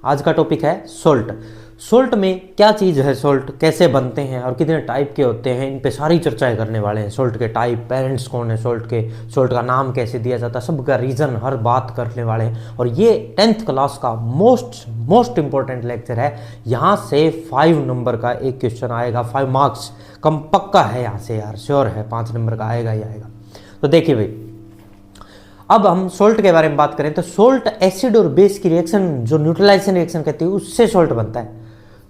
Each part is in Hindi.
आज का टॉपिक है सोल्ट। सोल्ट में क्या चीज़ है, सोल्ट कैसे बनते हैं और कितने टाइप के होते हैं, इन पे सारी चर्चाएं करने वाले हैं। सोल्ट के टाइप, पेरेंट्स कौन है सोल्ट के, सोल्ट का नाम कैसे दिया जाता है, सबका रीज़न हर बात करने वाले हैं। और ये 10th क्लास का मोस्ट इंपॉर्टेंट लेक्चर है। यहाँ से 5 नंबर का एक क्वेश्चन आएगा, 5 मार्क्स कम पक्का है यहाँ से यार, श्योर है 5 नंबर का आएगा ही आएगा। तो देखिए भाई, अब हम सोल्ट के बारे में बात करें तो सोल्ट एसिड और बेस की रिएक्शन, जो न्यूट्रलाइजेशन रिएक्शन कहती है, उससे सोल्ट बनता है।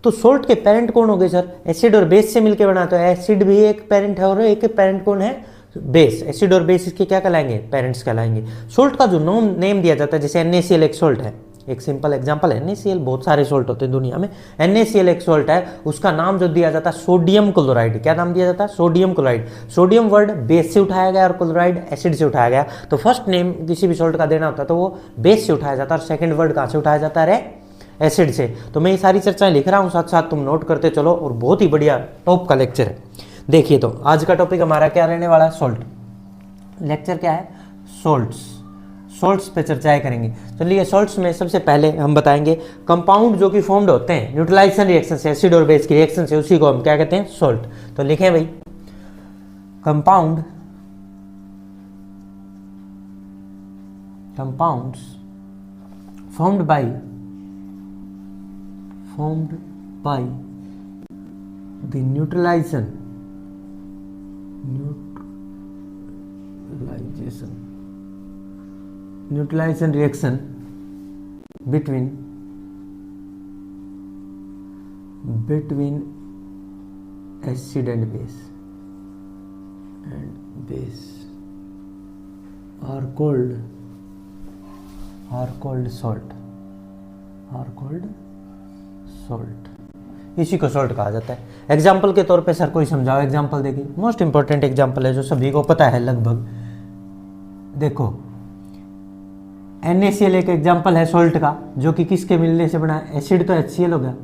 तो सोल्ट के पेरेंट कौन हो गए सर? एसिड और बेस से मिलकर बना। तो एसिड भी एक पेरेंट है और एक पेरेंट कौन है? बेस। एसिड और बेस इसके क्या कहलाएंगे? पेरेंट्स कहलाएंगे। सोल्ट का जो नेम दिया जाता है, जैसे NaCl एक सोल्ट है, एक सिंपल एग्जांपल है NaCl, बहुत सारे सोल्ट होते हैं दुनिया में। NaCl एक सोल्ट है, उसका नाम जो दिया जाता है सोडियम क्लोराइड। क्या नाम दिया जाता है? Sodium chloride. Sodium word base से उठाया गया और क्लोराइड एसिड से उठाया गया। तो फर्स्ट नेम किसी भी सोल्ट का देना होता है तो वो बेस से उठाया जाता है और सेकंड वर्ड कहाँ से उठाया जाता है? एसिड से। तो मैं ये सारी चर्चाएं लिख रहा हूँ, साथ साथ तुम नोट करते चलो, और बहुत ही बढ़िया टॉप का लेक्चर है। देखिए, तो आज का टॉपिक हमारा क्या रहने वाला है? सोल्ट। लेक्चर क्या है? सोल्ट्स। सोल्ट्स पे चर्चाएं करेंगे। चलिए, सोल्ट्स में सबसे पहले हम बताएंगे कंपाउंड जो कि फॉर्म्ड होते हैं न्यूट्रलाइजेशन रिएक्शन से, एसिड और बेस की रिएक्शन से, उसी को हम क्या कहते हैं? सोल्ट। तो लिखें भाई, compound, compounds formed by the neutralization reaction between acid and base are called salt। इसी को सोल्ट कहा जाता है। एग्जाम्पल के तौर पे सर कोई समझाओ, एग्जाम्पल देखिए, मोस्ट इंपॉर्टेंट एग्जाम्पल है जो सभी को पता है लगभग। देखो, NaCl एक एग्जाम्पल है सोल्ट का, जो कि किसके मिलने से बना है? एसिड तो HCl हो गया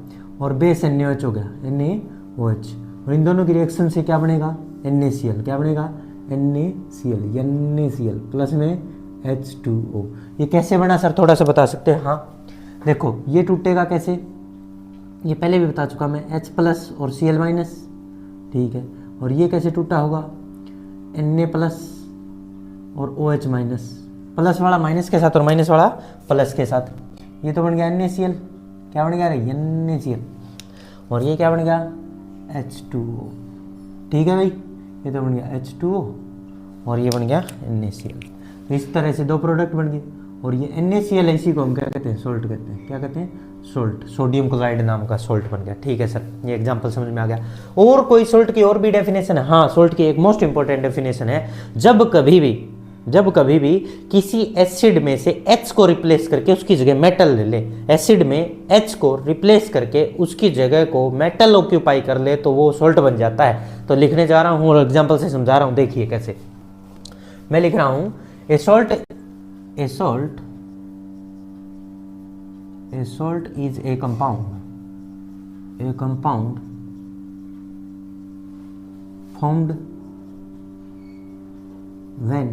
और बेस NaOH हो गया, NaOH। और इन दोनों की रिएक्शन से क्या बनेगा? NaCl। क्या बनेगा? NaCl प्लस में H2O। ये कैसे बना सर, थोड़ा सा बता सकते हैं? हाँ देखो, ये टूटेगा कैसे, ये पहले भी बता चुका मैं, H प्लस और Cl माइनस, ठीक है। और ये कैसे टूटा होगा? Na प्लस और OH माइनस, प्लस वाला माइनस के साथ और माइनस वाला प्लस के साथ। ये तो बन गया NaCl। क्या बन गया? NaCl। और ये क्या बन गया? H2O। ठीक है भाई, ये तो बन गया H2O और ये बन गया NaCl। तो इस तरह से दो प्रोडक्ट बन गए। और ये NaCl, इसी को हम क्या कहते हैं? सोल्ट कहते हैं। क्या कहते हैं? सोल्ट। सोडियम क्लोराइड नाम का सोल्ट बन गया। ठीक है सर, ये एग्जांपल समझ में आ गया। और कोई सोल्ट की और भी डेफिनेशन है? हाँ, सोल्ट की एक मोस्ट इंपॉर्टेंट डेफिनेशन है, जब कभी भी किसी एसिड में से H को रिप्लेस करके उसकी जगह मेटल ले ले, एसिड में H को रिप्लेस करके उसकी जगह को मेटल ऑक्यूपाई कर ले, तो वो सोल्ट बन जाता है। तो लिखने जा रहा हूँ और एग्जाम्पल से समझा रहा हूँ, देखिए कैसे मैं लिख रहा हूँ। A salt is a compound formed when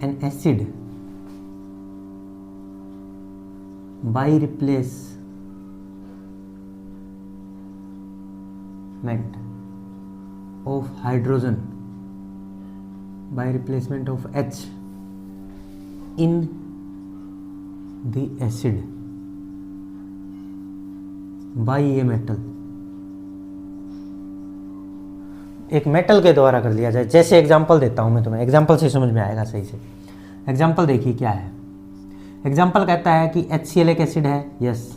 an acid by replacement of hydrogen, by replacement of H in the acid by a metal, एक मेटल के द्वारा कर लिया जाए। जैसे एग्जांपल देता हूं मैं तुम्हें, एग्जांपल से समझ में आएगा सही से। एग्जांपल देखिए क्या है। एग्जांपल कहता है कि HCl एक एसिड है, यस,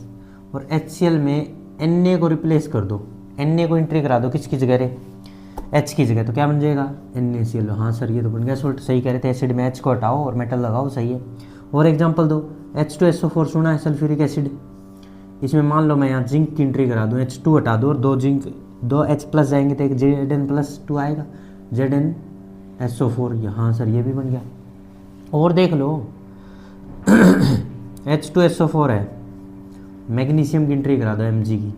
और HCl में Na को रिप्लेस कर दो, Na को एंट्री करा दो किसकी जगह रे? H की जगह। तो क्या बन जाएगा? NaCl। हाँ सर, ये तो बन गया सोल्ट। सही कह रहे थे, एसिड में H को हटाओ और मेटल लगाओ, सही है। और एग्जांपल दो, H2SO4 सुना है, सल्फ्यूरिक एसिड। इसमें मान लो मैं यहाँ जिंक की एंट्री करा दूँ, H2 हटा दो और दो H प्लस जाएंगे तो एक Zn+2 आएगा, ZnSO4। यहाँ सर ये भी बन गया। और देख लो, H2SO4 है, मैग्नीशियम की एंट्री करा दो Mg की,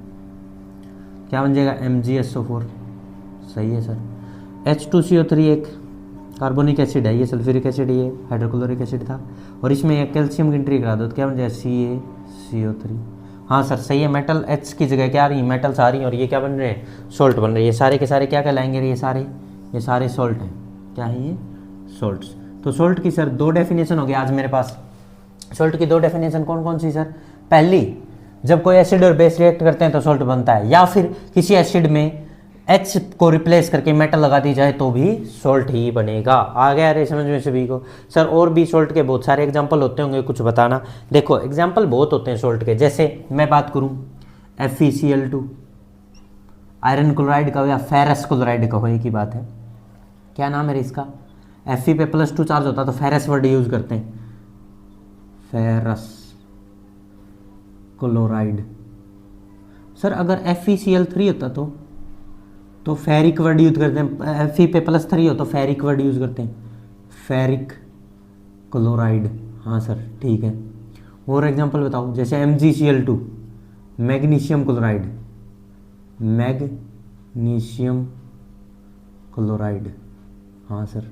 क्या बन जाएगा? MgSO4। सही है सर। H2CO3 एक कार्बोनिक एसिड है, ये सल्फ्यूरिक एसिड, ये हाइड्रोक्लोरिक एसिड था, और इसमें एक कैल्शियम की एंट्री करा दो तो क्या बन जाएगा? CO3। हाँ सर सही है, मेटल H की जगह क्या आ रही है, मेटल्स आ रही हैं, और ये क्या बन रहे हैं, सोल्ट बन रहे हैं। ये सारे के सारे क्या कहलाएंगे, ये सारे सोल्ट हैं। क्या है ये, सोल्ट्स। तो सोल्ट की सर दो डेफिनेशन हो गई आज मेरे पास। सोल्ट की दो डेफिनेशन कौन कौन सी सर, पहली, जब कोई एसिड और बेस रिएक्ट करते हैं तो सोल्ट बनता है, या फिर किसी एसिड में H को रिप्लेस करके मेटल लगा दी जाए तो भी सोल्ट ही बनेगा। आ गया रे समझ में सभी को। सर और भी सोल्ट के बहुत सारे एग्जांपल होते होंगे, कुछ बताना। देखो एग्जांपल बहुत होते हैं सोल्ट के, जैसे मैं बात करूं FeCl2, आयरन क्लोराइड का हो या फेरस क्लोराइड का हो, एक ही बात है। क्या नाम है इसका, Fe पे +2 चार्ज होता है तो फेरस वर्ड यूज करते हैं, फेरस क्लोराइड। सर अगर FeCl3 होता तो फेरिक वर्ड यूज करते हैं, Fe पे +3 हो तो फेरिक वर्ड यूज करते हैं, फेरिक क्लोराइड। हाँ सर ठीक है। और एग्जांपल बताओ, जैसे MgCl2, magnesium chloride, magnesium chloride. हाँ सर।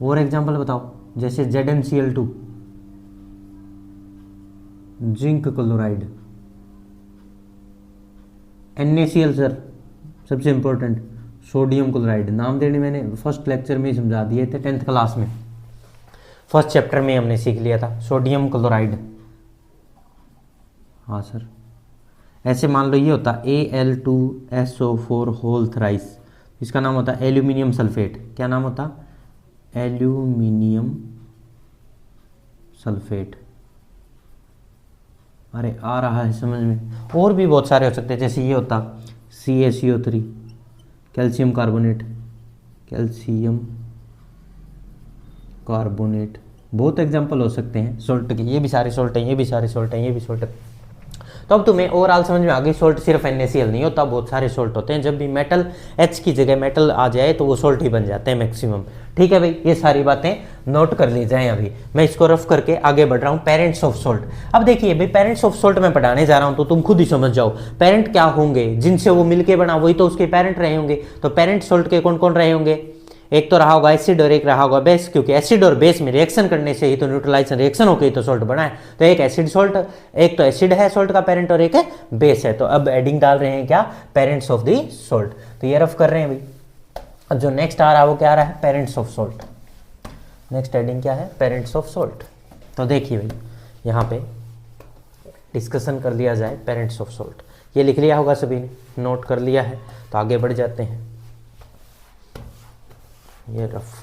और एग्जांपल बताओ, जैसे ZnCl2, zinc chloride. NaCl sir सबसे इंपॉर्टेंट, सोडियम क्लोराइड। नाम देने मैंने फर्स्ट लेक्चर में ही समझा दिए थे, 10th क्लास में, फर्स्ट चैप्टर में हमने सीख लिया था सोडियम क्लोराइड। हाँ सर। ऐसे मान लो ये होता Al2SO4 होल थ्राइस, इसका नाम होता है एल्यूमिनियम सल्फेट। क्या नाम होता, एल्यूमिनियम सल्फेट। अरे आ रहा है समझ में। और भी बहुत सारे हो सकते हैं, जैसे ये होता CaCO3, calcium carbonate, calcium carbonate. बहुत एग्जांपल हो सकते हैं सोल्ट के, ये भी सारे सोल्ट हैं, ये भी सारे सोल्ट हैं, ये भी सोल्ट है। तो अब तुम्हें ओवरऑल समझ में आ गई, सोल्ट सिर्फ NaCl नहीं होता, बहुत सारे सोल्ट होते हैं। जब भी मेटल H की जगह मेटल आ जाए तो वो सोल्ट ही बन जाते हैं मैक्सिमम। ठीक है भाई, ये सारी बातें नोट कर ली जाएं। अभी मैं इसको रफ करके आगे बढ़ रहा हूँ। पेरेंट्स ऑफ सोल्ट, अब देखिए भाई, पेरेंट्स ऑफ सोल्ट मैं पढ़ाने जा रहा हूँ तो तुम खुद ही समझ जाओ पेरेंट क्या होंगे, जिनसे वो मिलके बना वही तो उसके पेरेंट रहे होंगे। तो पेरेंट सोल्ट के कौन कौन रहे होंगे, एक तो रहा होगा एसिड और एक रहा होगा बेस, क्योंकि एसिड और बेस में रिएक्शन करने से ही तो न्यूट्रलाइजेशन रिएक्शन होकर ही तो सोल्ट बना है। तो एक एसिड सोल्ट, एक तो एसिड है सोल्ट का पेरेंट और एक है बेस है। तो अब एडिंग डाल रहे हैं क्या, पेरेंट्स ऑफ द सोल्ट। तो ये रफ कर रहे हैं भाई। अब जो नेक्स्ट आ रहा है वो क्या आ रहा है, parents of salt. Next adding क्या है, पेरेंट्स ऑफ सोल्ट। तो देखिए भाई, यहाँ पे डिस्कशन कर लिया जाए पेरेंट्स ऑफ सोल्ट। ये लिख लिया होगा सभी ने, नोट कर लिया है, तो आगे बढ़ जाते हैं। ये रफ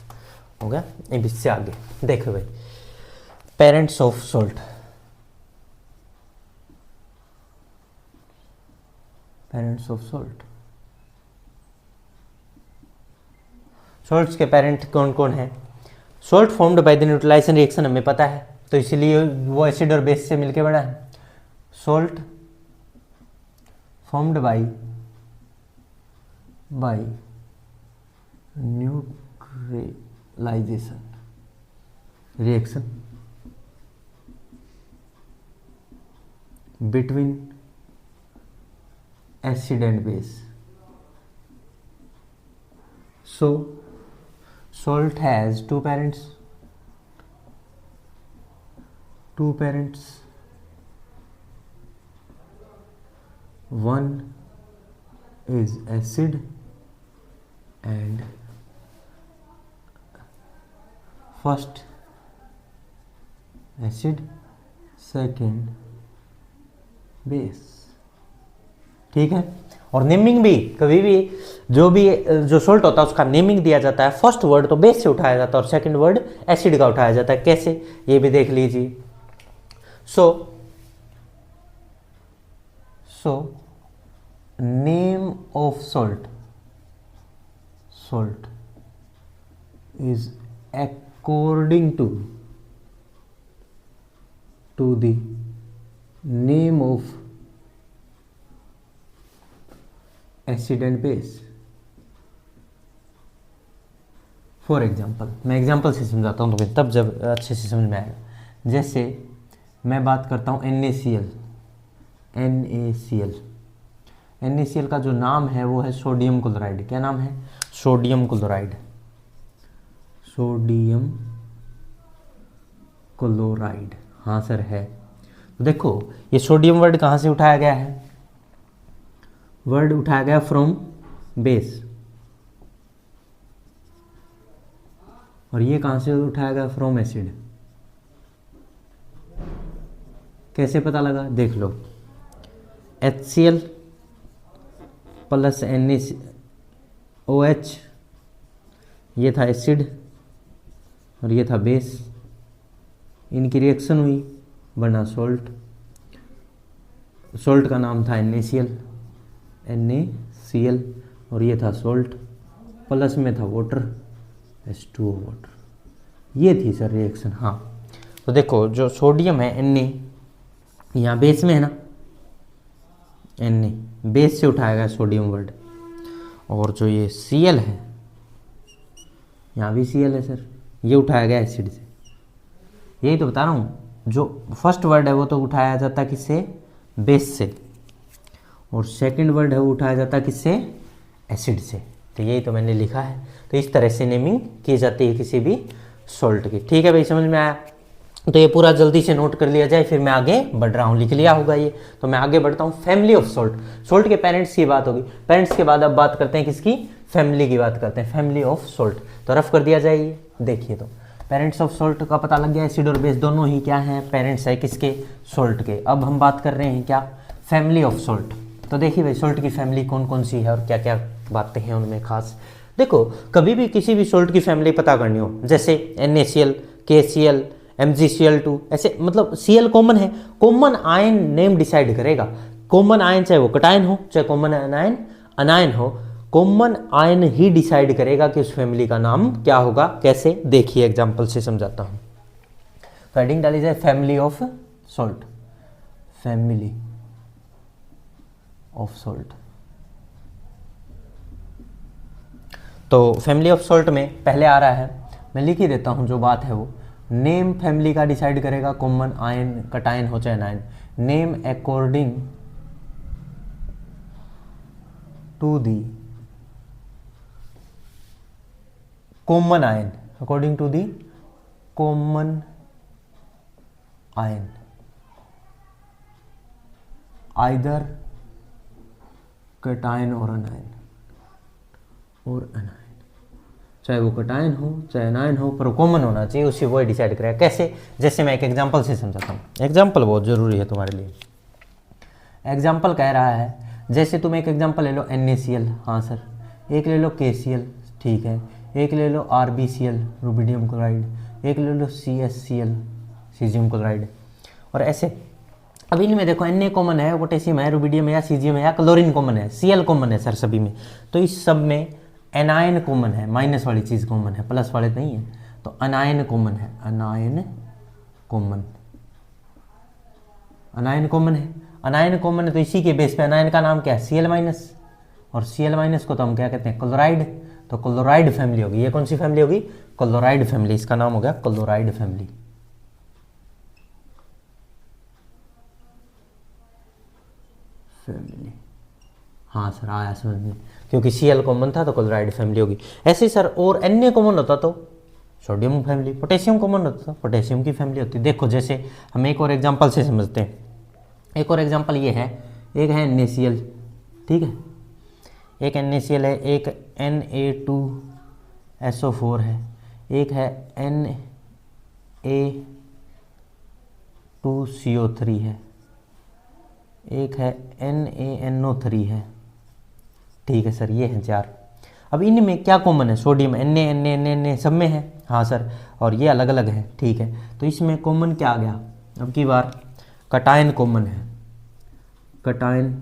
हो गया, अब इससे आगे देखो भाई, parents of salt. Parents of salt, salts के पेरेंट कौन कौन है। Salt formed by the neutralisation reaction हमें पता है, तो इसीलिए वो एसिड और बेस से मिलके बना है। Salt formed by neutralisation reaction between acid and base. So salt has two parents, one is acid and first acid, second base। ठीक है। और नेमिंग भी कभी भी जो सोल्ट होता है उसका नेमिंग दिया जाता है, फर्स्ट वर्ड तो बेस से उठाया जाता है और सेकंड वर्ड एसिड का उठाया जाता है। कैसे, ये भी देख लीजिए। So name of salt is according to the name of acid and base. For example, मैं एग्जाम्पल से समझाता हूँ तो तब जब अच्छे से समझ में आएगा। जैसे मैं बात करता हूँ NaCl का जो नाम है वो है सोडियम क्लोराइड। क्या नाम है, सोडियम क्लोराइड। हाँ सर है। देखो ये सोडियम वर्ड कहाँ से उठाया गया है, वर्ड उठाया गया फ्रॉम बेस, और ये कहाँ से उठाया गया, फ्रॉम एसिड। कैसे पता लगा, देख लो, HCl प्लस NaOH, ये था एसिड और ये था बेस, इनकी रिएक्शन हुई बना सोल्ट। सोल्ट का नाम था NaCl और ये था सोल्ट, प्लस में था वाटर H2O वाटर। ये थी सर रिएक्शन। हाँ तो देखो जो सोडियम है Na, यहाँ बेस में है ना, Na बेस से उठाया गया सोडियम वर्ड, और जो ये Cl है, यहाँ भी Cl है सर, ये उठाया गया एसिड से। यही तो बता रहा हूँ, जो फर्स्ट वर्ड है वो तो उठाया जाता है किससे, बेस से, और सेकंड वर्ड है वो उठाया जाता है किससे, एसिड से। तो यही तो मैंने लिखा है। तो इस तरह से नेमिंग की जाती है किसी भी सॉल्ट की। ठीक है भाई, समझ में आया? तो ये पूरा जल्दी से नोट कर लिया जाए, फिर मैं आगे बढ़ रहा हूँ, लिख लिया होगा ये। तो मैं आगे बढ़ता हूँ। फैमिली ऑफ सॉल्ट, सॉल्ट के पेरेंट्स की बात होगी। पेरेंट्स के बाद अब बात करते हैं किसकी, फैमिली की बात करते हैं, फैमिली ऑफ सॉल्ट। तो रफ कर दिया जाए ये, देखिए तो पेरेंट्स ऑफ सॉल्ट का पता लग गया, एसिड और बेस दोनों ही क्या हैं, पेरेंट्स है किसके, सॉल्ट के। अब हम बात कर रहे हैं क्या, फैमिली ऑफ सॉल्ट। तो देखिए भाई सॉल्ट की फैमिली कौन कौन सी है और क्या क्या बातें हैं उनमें खास। देखो कभी भी किसी भी सॉल्ट की फैमिली पता करनी हो, जैसे NaCl, KCl, MgCl2, ऐसे मतलब Cl कॉमन है, कॉमन आयन नेम डिसाइड करेगा। कॉमन आयन चाहे वो कटायन हो चाहे कॉमन आयन अनायन हो, कॉमन आयन ही डिसाइड करेगा कि उस फैमिली का नाम क्या होगा। कैसे, देखिए एग्जांपल से समझाता हूं। तो हेडिंग डाली जाए family of salt, family of salt. तो फैमिली ऑफ सॉल्ट में पहले आ रहा है, मैं लिख ही देता हूं जो बात है वो, नेम फैमिली का डिसाइड करेगा कॉमन आयन कटायन हो चाहे anion. Name according to the common ion, according to the common ion, either cation और अनायन, चाहे वो कटायन हो चाहे अनायन हो, पर कॉमन होना चाहिए, उसी वो डिसाइड करेगा। कैसे, जैसे मैं एक एग्जांपल से समझाता हूँ। एग्जांपल बहुत ज़रूरी है तुम्हारे लिए। एग्जांपल कह रहा है, जैसे तुम एक एग्जांपल ले लो NaCl, हाँ सर, एक ले लो KCl, ठीक है, एक ले लो RbCl, रुबिडियम क्लोराइड, एक ले लो CsCl, सीजियम क्लोराइड, और ऐसे। अब इनमें देखो Na कॉमन है, पोटेशियम है, रुबिडियम है या सीजियम है या क्लोरीन कॉमन है, Cl कॉमन है सर सभी में। तो इस सब में एनायन कॉमन है, माइनस वाली चीज़ कॉमन है, प्लस वाले नहीं है। तो अनायन कॉमन है, अनायन कॉमन, अनायन कॉमन है, अनायन कॉमन है। तो इसी के बेस पे अनायन का नाम क्या है, Cl माइनस, और Cl माइनस को तो हम क्या कहते हैं, क्लोराइड। तो क्लोराइड फैमिली होगी। ये कौन सी फैमिली होगी, क्लोराइड फैमिली, इसका नाम हो गया क्लोराइड फैमिली। फैमिली, हाँ सर आया समझ में, क्योंकि Cl कॉमन था तो क्लोराइड फैमिली होगी। ऐसे सर, और Na कॉमन होता तो सोडियम फैमिली, पोटेशियम कॉमन होता तो पोटेशियम की फैमिली होती। देखो जैसे हम एक और एग्जांपल से समझते हैं। एक और एग्जांपल ये है, एक है NaCl, ठीक है, एक NaCl है, एक Na2SO4 है, एक है Na2CO3 है, एक है NaNO3 है, ठीक है सर, ये हैं चार। अब इनमें क्या कॉमन है, सोडियम, Na सब में है, हाँ सर, और ये अलग अलग है, ठीक है। तो इसमें कॉमन क्या आ गया, अब की बार कटायन कॉमन है, कटायन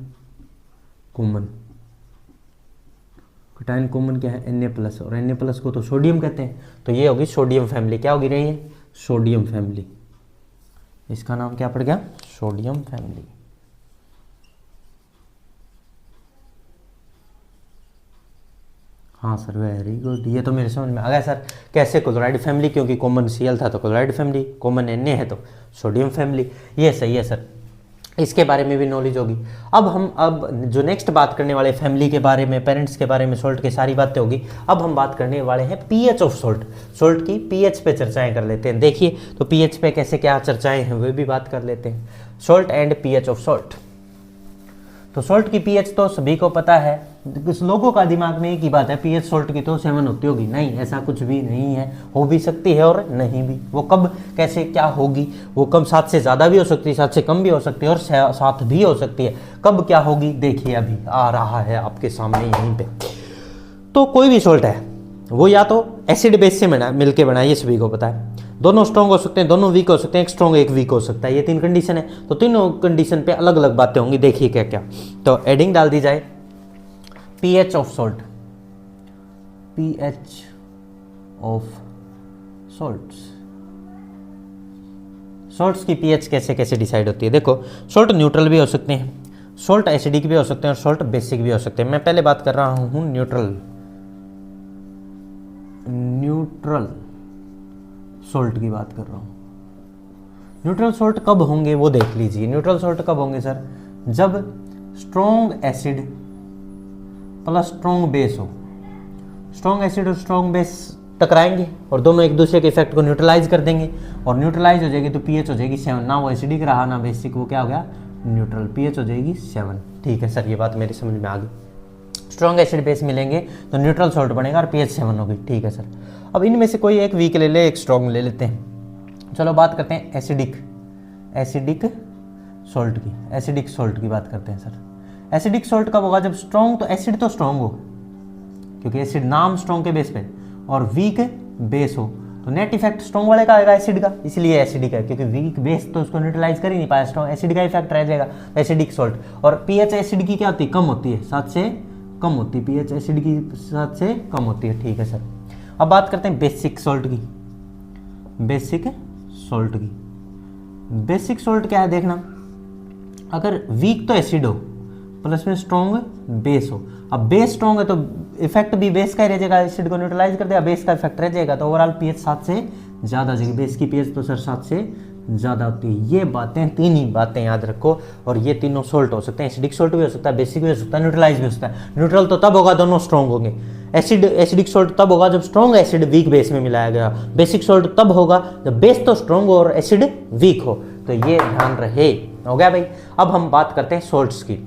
कॉमन, कटायन कॉमन क्या है, Na+, और Na+ को तो सोडियम कहते हैं। तो ये होगी सोडियम फैमिली। क्या होगी रही है, सोडियम फैमिली। इसका नाम क्या पड़ गया, सोडियम फैमिली। हाँ सर वेरी गुड, ये तो मेरे समझ में आ गया सर। कैसे, क्लोराइड फैमिली, क्योंकि कॉमन Cl था तो क्लोराइड फैमिली, कॉमन Na है तो सोडियम फैमिली। ये सही है सर, इसके बारे में भी नॉलेज होगी। अब जो नेक्स्ट बात करने वाले फैमिली के बारे में, पेरेंट्स के बारे में, सॉल्ट की सारी बातें होगी। अब हम बात करने वाले हैं pH ऑफ सॉल्ट, सॉल्ट की pH पे चर्चाएं कर लेते हैं। देखिए तो pH पे कैसे क्या चर्चाएं हैं वे भी बात कर लेते हैं। Salt and pH of salt. तो सॉल्ट की पीएच तो सभी को पता है, कुछ लोगों का दिमाग में एक ही बात है, पीएच सॉल्ट की तो 7 होती होगी। नहीं, ऐसा कुछ भी नहीं है, हो भी सकती है और नहीं भी। वो कब कैसे क्या होगी, वो कम 7 से ज़्यादा भी हो सकती है, 7 से कम भी हो सकती है और 7 भी हो सकती है। कब क्या होगी देखिए, अभी आ रहा है आपके सामने यहीं पे। तो कोई भी सॉल्ट है वो या तो एसिड बेस से मिलके बना, ये सभी को पता है। दोनों स्ट्रॉन्ग हो सकते हैं, दोनों वीक हो सकते हैं, एक स्ट्रॉन्ग एक वीक हो सकता है। ये 3 कंडीशन है। तो तीनों कंडीशन पे अलग अलग बातें होंगी, देखिए क्या क्या। तो एडिंग डाल दी जाए pH of salt, pH of salts. Salts की पीएच कैसे कैसे डिसाइड होती है, देखो सॉल्ट न्यूट्रल भी हो सकते हैं, सॉल्ट एसिडिक भी हो सकते हैं और सॉल्ट बेसिक भी हो सकते हैं। मैं पहले बात कर रहा हूं न्यूट्रल सॉल्ट की बात कर रहा हूं। न्यूट्रल सॉल्ट कब होंगे वो देख लीजिए। न्यूट्रल सॉल्ट कब होंगे सर, जब strong acid plus strong base हो। स्ट्रॉन्ग एसिड और स्ट्रॉन्ग बेस टकराएंगे और दोनों एक दूसरे के इफेक्ट को न्यूट्रलाइज कर देंगे, और न्यूट्रलाइज हो जाएगी तो पीएच हो जाएगी 7। ना वो एसिडिक रहा ना बेसिक, वो क्या हो गया, न्यूट्रल। पीएच हो जाएगी 7। ठीक है सर, ये बात मेरी समझ में आ गई। स्ट्रॉन्ग एसिड बेस मिलेंगे तो न्यूट्रल सॉल्ट बनेगा और पीएच 7 होगी। ठीक है सर, अब इनमें से कोई एक वीक ले ले, एक स्ट्रॉन्ग ले लेते हैं। चलो बात करते हैं एसिडिक सॉल्ट की बात करते हैं सर। एसिडिक सॉल्ट कब होगा, जब स्ट्रॉन्ग, तो एसिड तो स्ट्रॉन्ग हो क्योंकि एसिड नाम स्ट्रॉन्ग के बेस पे, और वीक बेस हो तो नेट इफेक्ट स्ट्रॉन्ग वाले का आएगा एसिड का, इसलिए एसिडिक है। क्योंकि वीक बेस तो उसको न्यूट्रलाइज कर ही नहीं पाया, स्ट्रॉन्ग एसिड का इफेक्ट रह जाएगा, एसिडिक सॉल्ट। और पीएच एसिड की क्या होती है, कम होती है, 7 से कम होती है। पीएच एसिड की 7 से कम होती है। ठीक है सर, अब बात करते हैं बेसिक सॉल्ट की। बेसिक सॉल्ट क्या है देखना, अगर वीक तो एसिड हो प्लस में स्ट्रॉन्ग बेस हो। अब बेस स्ट्रॉन्ग है तो इफेक्ट भी बेस का ही रह जाएगा, एसिड को न्यूट्रलाइज कर दिया, बेस का इफेक्ट रह जाएगा, तो ओवरऑल पीएच 7 से ज़्यादा हो जाएगी। बेस की पीएच तो सर 7 से ज़्यादा होती है। ये बातें, 3 ही बातें याद रखो, और ये तीनों सॉल्ट हो सकते हैं। एसिडिक सॉल्ट भी हो सकता है, बेसिक भी हो सकता है, न्यूट्रलाइज भी हो सकता है। न्यूट्रल तो तब होगा दोनों स्ट्रॉन्ग होंगे। एसिडिक सॉल्ट तब होगा जब स्ट्रॉन्ग एसिड वीक बेस में मिलाया गया। बेसिक सॉल्ट तब होगा जब बेस तो स्ट्रॉन्ग हो और एसिड वीक हो। तो ये ध्यान रहे, हो गया भाई। अब हम बात करते हैं सॉल्ट्स की।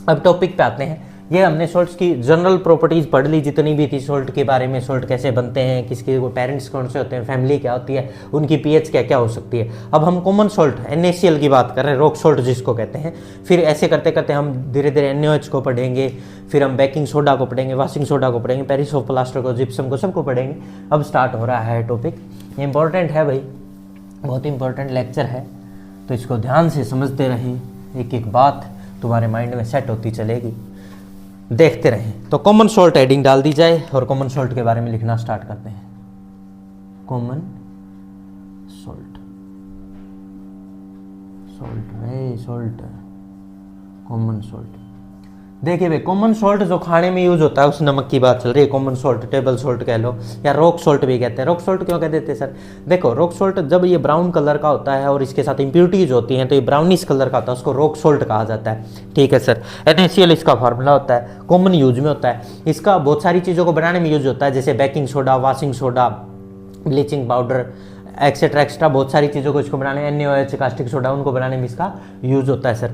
अब टॉपिक पे आते हैं। ये हमने सॉल्ट्स की जनरल प्रॉपर्टीज पढ़ ली जितनी भी थी सॉल्ट के बारे में, सॉल्ट कैसे बनते हैं, किसके पेरेंट्स कौन से होते हैं, फैमिली क्या होती है, उनकी पीएच क्या क्या हो सकती है। अब हम कॉमन सॉल्ट NaCl की बात कर रहे हैं, रॉक सॉल्ट जिसको कहते हैं। फिर ऐसे करते करते हम धीरे धीरे NaOH को पढ़ेंगे, फिर हम बेकिंग सोडा को पढ़ेंगे, वॉशिंग सोडा को पढ़ेंगे, पेरिस ऑफ प्लास्टर को, जिप्सम को, सबको पढ़ेंगे। अब स्टार्ट हो रहा है टॉपिक, ये इंपॉर्टेंट है भाई, बहुत इंपॉर्टेंट लेक्चर है, तो इसको ध्यान से समझते रहें, एक एक बात तुम्हारे माइंड में सेट होती चलेगी, देखते रहें। तो कॉमन सॉल्ट एडिंग डाल दी जाए और कॉमन सॉल्ट के बारे में लिखना स्टार्ट करते हैं। Common salt, common salt. देखिए भाई, कॉमन सॉल्ट जो खाने में यूज होता है उस नमक की बात चल रही है। कॉमन सॉल्ट, टेबल सॉल्ट कह लो, या रॉक सॉल्ट भी कहते हैं। रॉक सॉल्ट क्यों कह देते हैं सर, देखो रॉक सॉल्ट जब ये ब्राउन कलर का होता है और इसके साथ इंप्यूरिटीज होती हैं तो ये ब्राउनिश कलर का होता है, उसको रॉक सॉल्ट कहा जाता है। ठीक है सर, NaCl इसका फार्मूला होता है, कॉमन यूज में होता है। इसका बहुत सारी चीज़ों को बनाने में यूज होता है, जैसे baking soda, washing soda, bleaching powder, etcetera extra बहुत सारी चीज़ों को इसको बनाने, NaOH, कास्टिक सोडा, उनको बनाने में इसका यूज होता है सर।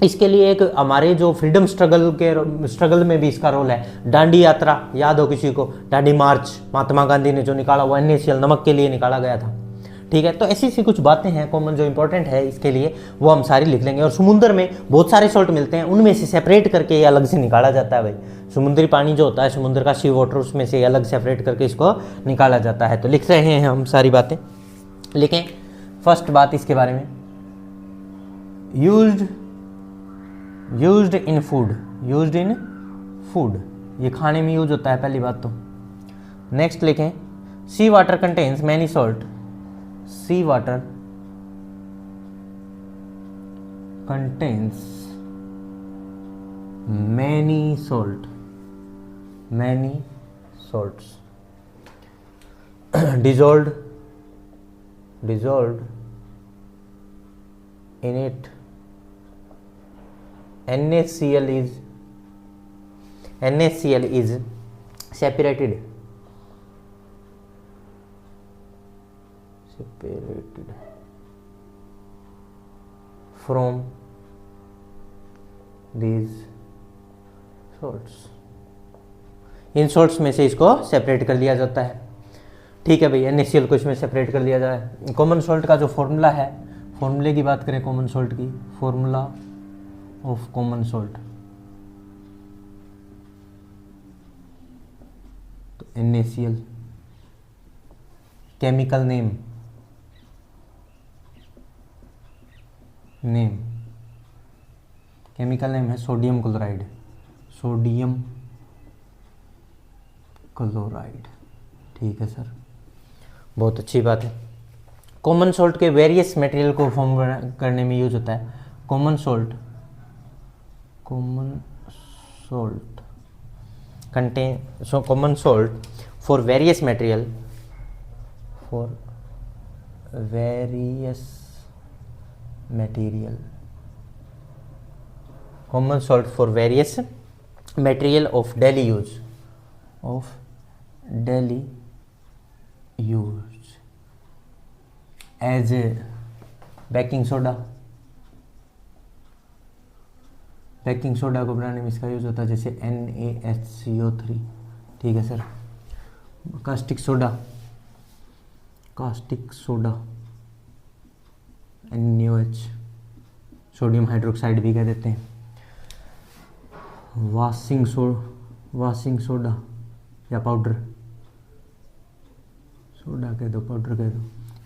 इसके लिए एक हमारे जो फ्रीडम स्ट्रगल में भी इसका रोल है। दांडी यात्रा याद हो किसी को, दांडी मार्च महात्मा गांधी ने जो निकाला वो NaCl नमक के लिए निकाला गया था। ठीक है, तो ऐसी सी कुछ बातें हैं कॉमन जो इंपॉर्टेंट है इसके लिए, वो हम सारी लिख लेंगे। और समुद्र में बहुत सारे सॉल्ट मिलते हैं, उनमें से सेपरेट करके ये अलग से निकाला जाता है भाई। समुद्री पानी जो होता है, समुद्र का सी वाटर, उसमें से अलग सेपरेट करके इसको निकाला जाता है। तो लिख रहे हैं हम सारी बातें, लिखें। फर्स्ट बात इसके बारे में, यूज्ड इन फूड, ये खाने में यूज होता है पहली बात तो। नेक्स्ट लिखें, sea water contains many salt, sea water contains many salts, dissolved in it, NaCl is separated from these salts. इन सॉल्ट्स में से इसको सेपरेट कर लिया जाता है। ठीक है भाई, NaCl को इसमें सेपरेट कर लिया जाए। कॉमन सॉल्ट का जो फॉर्मूला है, फॉर्मूले की बात करें कॉमन सॉल्ट की, फॉर्मूला ऑफ कॉमन सॉल्ट तो NaCl। Chemical name chemical name है सोडियम क्लोराइड, सोडियम क्लोराइड। ठीक है सर, बहुत अच्छी बात है। कॉमन सॉल्ट के वेरियस मटेरियल को फॉर्म करने में यूज होता है। Common salt contain common salt for various material common salt for various material of daily use as baking soda को बनाने में इसका यूज होता है, जैसे NaHCO3। ठीक है sir. Caustic soda NaOH, sodium hydroxide भी कह देते हैं। वाशिंग सोडा या पाउडर, सोडा कह दो पाउडर कह दो।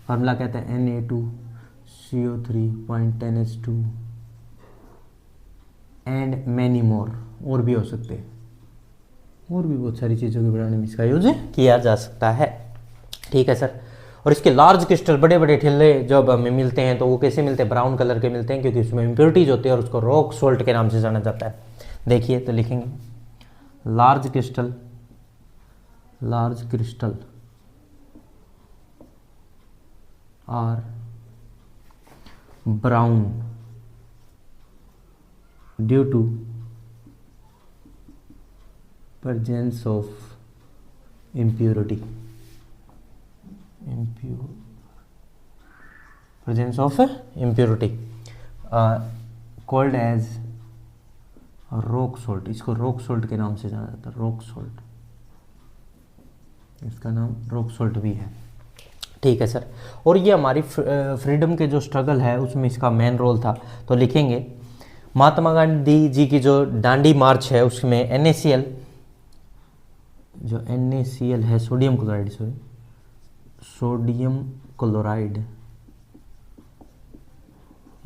फार्मूला कहता है Na2CO3.10H2 एंड मैनी मोर। और भी हो सकते हैं, और भी बहुत सारी चीज़ों के बनाने में इसका यूज किया जा सकता है। ठीक है सर। और इसके लार्ज क्रिस्टल, बड़े बड़े ठिल्ले जब हमें मिलते हैं तो वो कैसे मिलते हैं? ब्राउन कलर के मिलते हैं, क्योंकि उसमें इम्प्योरिटीज होती है और उसको रॉक सोल्ट के नाम से जाना जाता है। देखिए तो लिखेंगे large crystal are brown due to presence of impurity called as rock salt. इसको रॉक सोल्ट के नाम से जाना जाता है, रॉक सोल्ट, इसका नाम रॉक सोल्ट भी है। ठीक है सर। और ये हमारी फ्रीडम के जो स्ट्रगल है उसमें इसका मेन रोल था। तो लिखेंगे महात्मा गांधी जी की जो दांडी मार्च है उसमें NaCl है, सोडियम क्लोराइड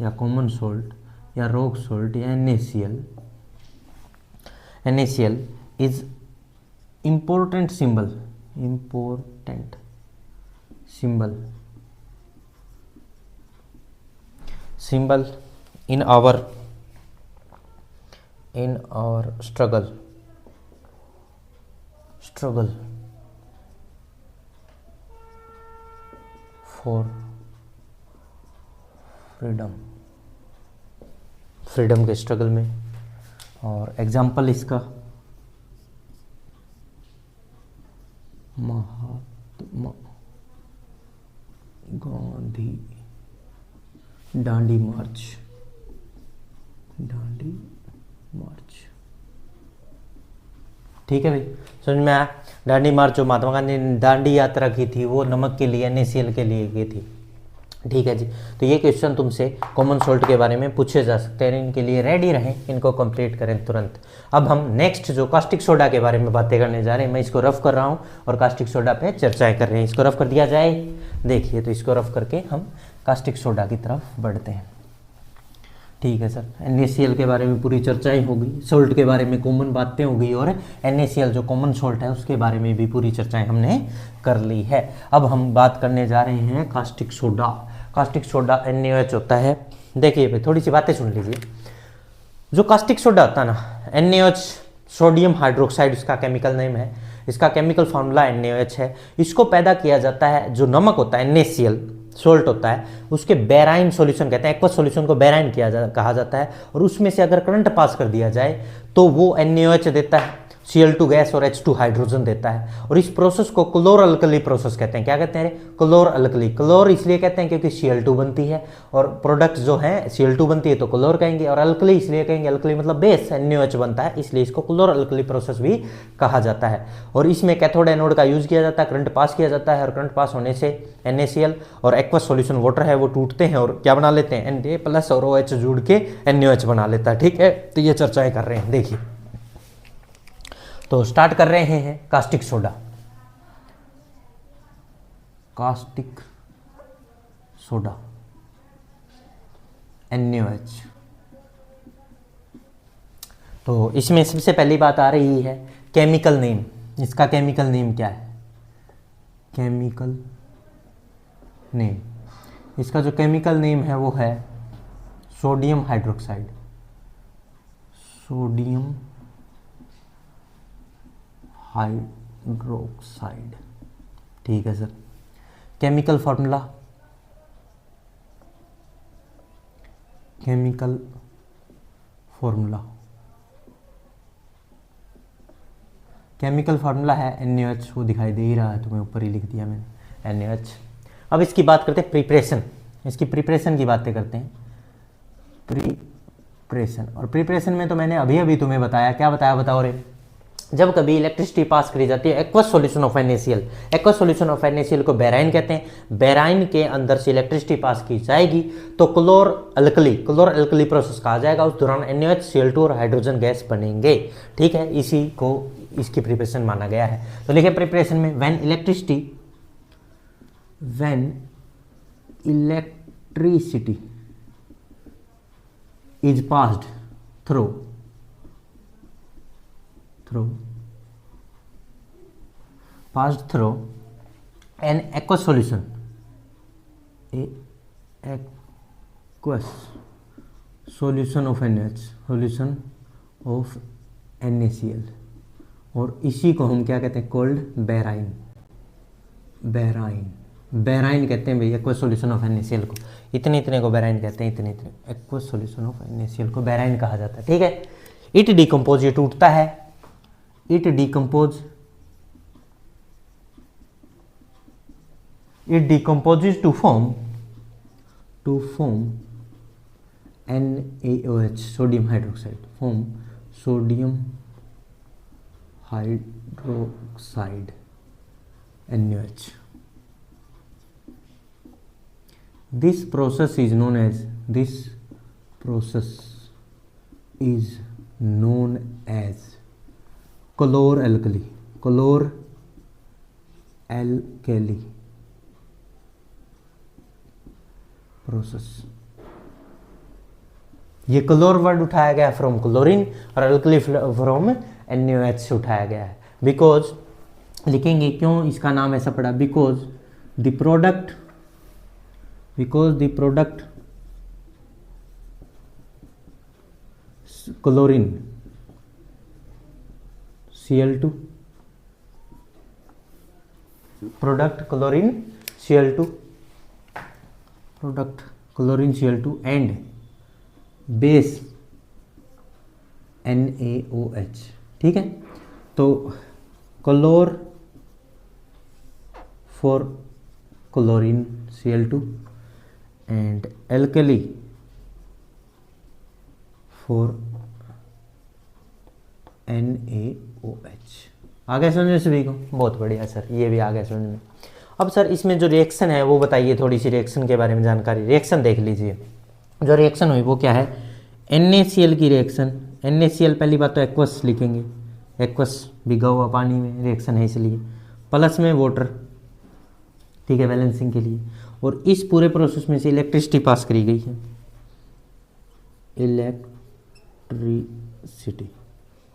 या कॉमन सोल्ट या रॉक सोल्ट या NaCl is important symbol in our struggle for freedom के स्ट्रगल में। और एग्जाम्पल इसका महात्मा गांधी दांडी मार्च। ठीक है भाई, समझ में आया? दांडी मार्च जो महात्मा गांधी ने दांडी यात्रा की थी वो नमक के लिए, NaCl के लिए की थी। ठीक है जी। तो ये क्वेश्चन तुमसे कॉमन सोल्ट के बारे में पूछे जा सकते हैं, इनके लिए रेडी रहें, इनको कंप्लीट करें तुरंत। अब हम नेक्स्ट जो कास्टिक सोडा के बारे में बातें करने जा रहे हैं, मैं इसको रफ कर रहा हूँ और कास्टिक सोडा पे चर्चाएं कर रहे हैं। इसको रफ कर दिया जाए। देखिए तो इसको रफ करके हम कास्टिक सोडा की तरफ बढ़ते हैं। ठीक है सर। NaCl के बारे में पूरी चर्चाएं हो गई, सोल्ट के बारे में कॉमन बातें हो गई और NaCl जो कॉमन सोल्ट है उसके बारे में भी पूरी चर्चाएं हमने कर ली है। अब हम बात करने जा रहे हैं caustic soda. Caustic soda NaOH होता है। देखिए भाई थोड़ी सी बातें सुन लीजिए। जो कास्टिक सोडा होता है ना, NaOH सोडियम हाइड्रोक्साइड इसका केमिकल नेम है, इसका केमिकल फार्मूला NaOH है। इसको पैदा किया जाता है, जो नमक होता है NaCl सोल्ट होता है उसके बेराइन सॉल्यूशन कहते हैं, एक्वस सॉल्यूशन को बेराइन कहा जाता है। और उसमें से अगर करंट पास कर दिया जाए तो वो NaOH देता है। Cl2 गैस और H2 हाइड्रोजन देता है। और इस प्रोसेस को क्लोर अल्कली प्रोसेस कहते हैं। क्या कहते हैं? क्लोर अल्कली। क्लोर इसलिए कहते हैं क्योंकि Cl2 बनती है और प्रोडक्ट जो है Cl2 बनती है तो क्लोर कहेंगे, और अल्कली इसलिए कहेंगे, अल्कली मतलब बेस NaOH बनता है, इसलिए इसको क्लोर अल्कली प्रोसेस भी कहा जाता है। और इसमें कैथोड एनोड का यूज किया जाता है, करंट पास किया जाता है, और करंट पास होने से NaCl और एक्वस सॉल्यूशन वाटर है वो टूटते हैं और क्या बना लेते हैं? Na+ और OH जुड़ के NaOH बना लेता है। ठीक है, तो ये चर्चाएं कर रहे हैं। देखिए, तो स्टार्ट कर रहे हैं caustic soda. Caustic soda NaOH। तो इसमें सबसे पहली बात आ रही है केमिकल नेम। इसका केमिकल नेम क्या है? केमिकल नेम, इसका जो केमिकल नेम है वो है सोडियम हाइड्रोक्साइड। Sodium hydroxide. ठीक है sir. Chemical formula, chemical formula, chemical formula है NaOH। वो दिखाई दे ही रहा है, तुम्हें ऊपर ही लिख दिया मैंने, NaOH। अब इसकी बात करते हैं प्रिपरेशन। इसकी प्रिपरेशन की बातें करते हैं। प्रिपरेशन, और प्रिपरेशन में तो मैंने अभी अभी तुम्हें बताया। क्या बताया? बताओ रे। जब कभी इलेक्ट्रिसिटी पास करी जाती है aqueous solution of NaCl, aqueous solution of NaCl को बेराइन कहते हैं। बेराइन के अंदर से इलेक्ट्रिसिटी पास की जाएगी तो क्लोर अल्कली प्रोसेस कहा जाएगा। उस दौरान NaOH, Cl2 और हाइड्रोजन गैस बनेंगे। ठीक है, इसी को इसकी प्रिपरेशन माना गया है। तो लिखे प्रिपरेशन में when electricity is passed through an aqueous solution, of NaCl, और इसी को हम क्या कहते हैं? कोल्ड बेराइन कहते हैं भाई एक्वस सॉल्यूशन ऑफ NaCl को। इतने को बेराइन कहते हैं। इतने एक्वस सॉल्यूशन ऑफ NaCl को बेराइन कहा जाता है। ठीक है। इट डिकम्पोज, ये टूटता है। It decomposes to form NaOH, sodium hydroxide, sodium hydroxide NaOH. This process is known as क्लोर alkali process. ये क्लोर वर्ड उठाया गया फ्रॉम क्लोरीन और अल्कली फ्रॉम NaOH से उठाया गया है। बिकॉज लिखेंगे क्यों इसका नाम ऐसा पड़ा? Because the product chlorine Cl2, product chlorine Cl2 and base NaOH। ठीक है, तो chlor for chlorine Cl2 and alkali for NaOH। आ गया समझ में सभी को? बहुत बढ़िया सर, ये भी आ गया समझ में। अब सर इसमें जो रिएक्शन है वो बताइए, थोड़ी सी रिएक्शन के बारे में जानकारी। रिएक्शन देख लीजिए, जो रिएक्शन हुई वो क्या है? NaCl की रिएक्शन। NaCl पहली बात तो एक्वस लिखेंगे, एक्वस भिगा हुआ पानी में रिएक्शन है इसलिए, प्लस में वाटर। ठीक है, बैलेंसिंग के लिए। और इस पूरे प्रोसेस में से इलेक्ट्रिसिटी पास करी गई है, इलेक्ट्रिसिटी।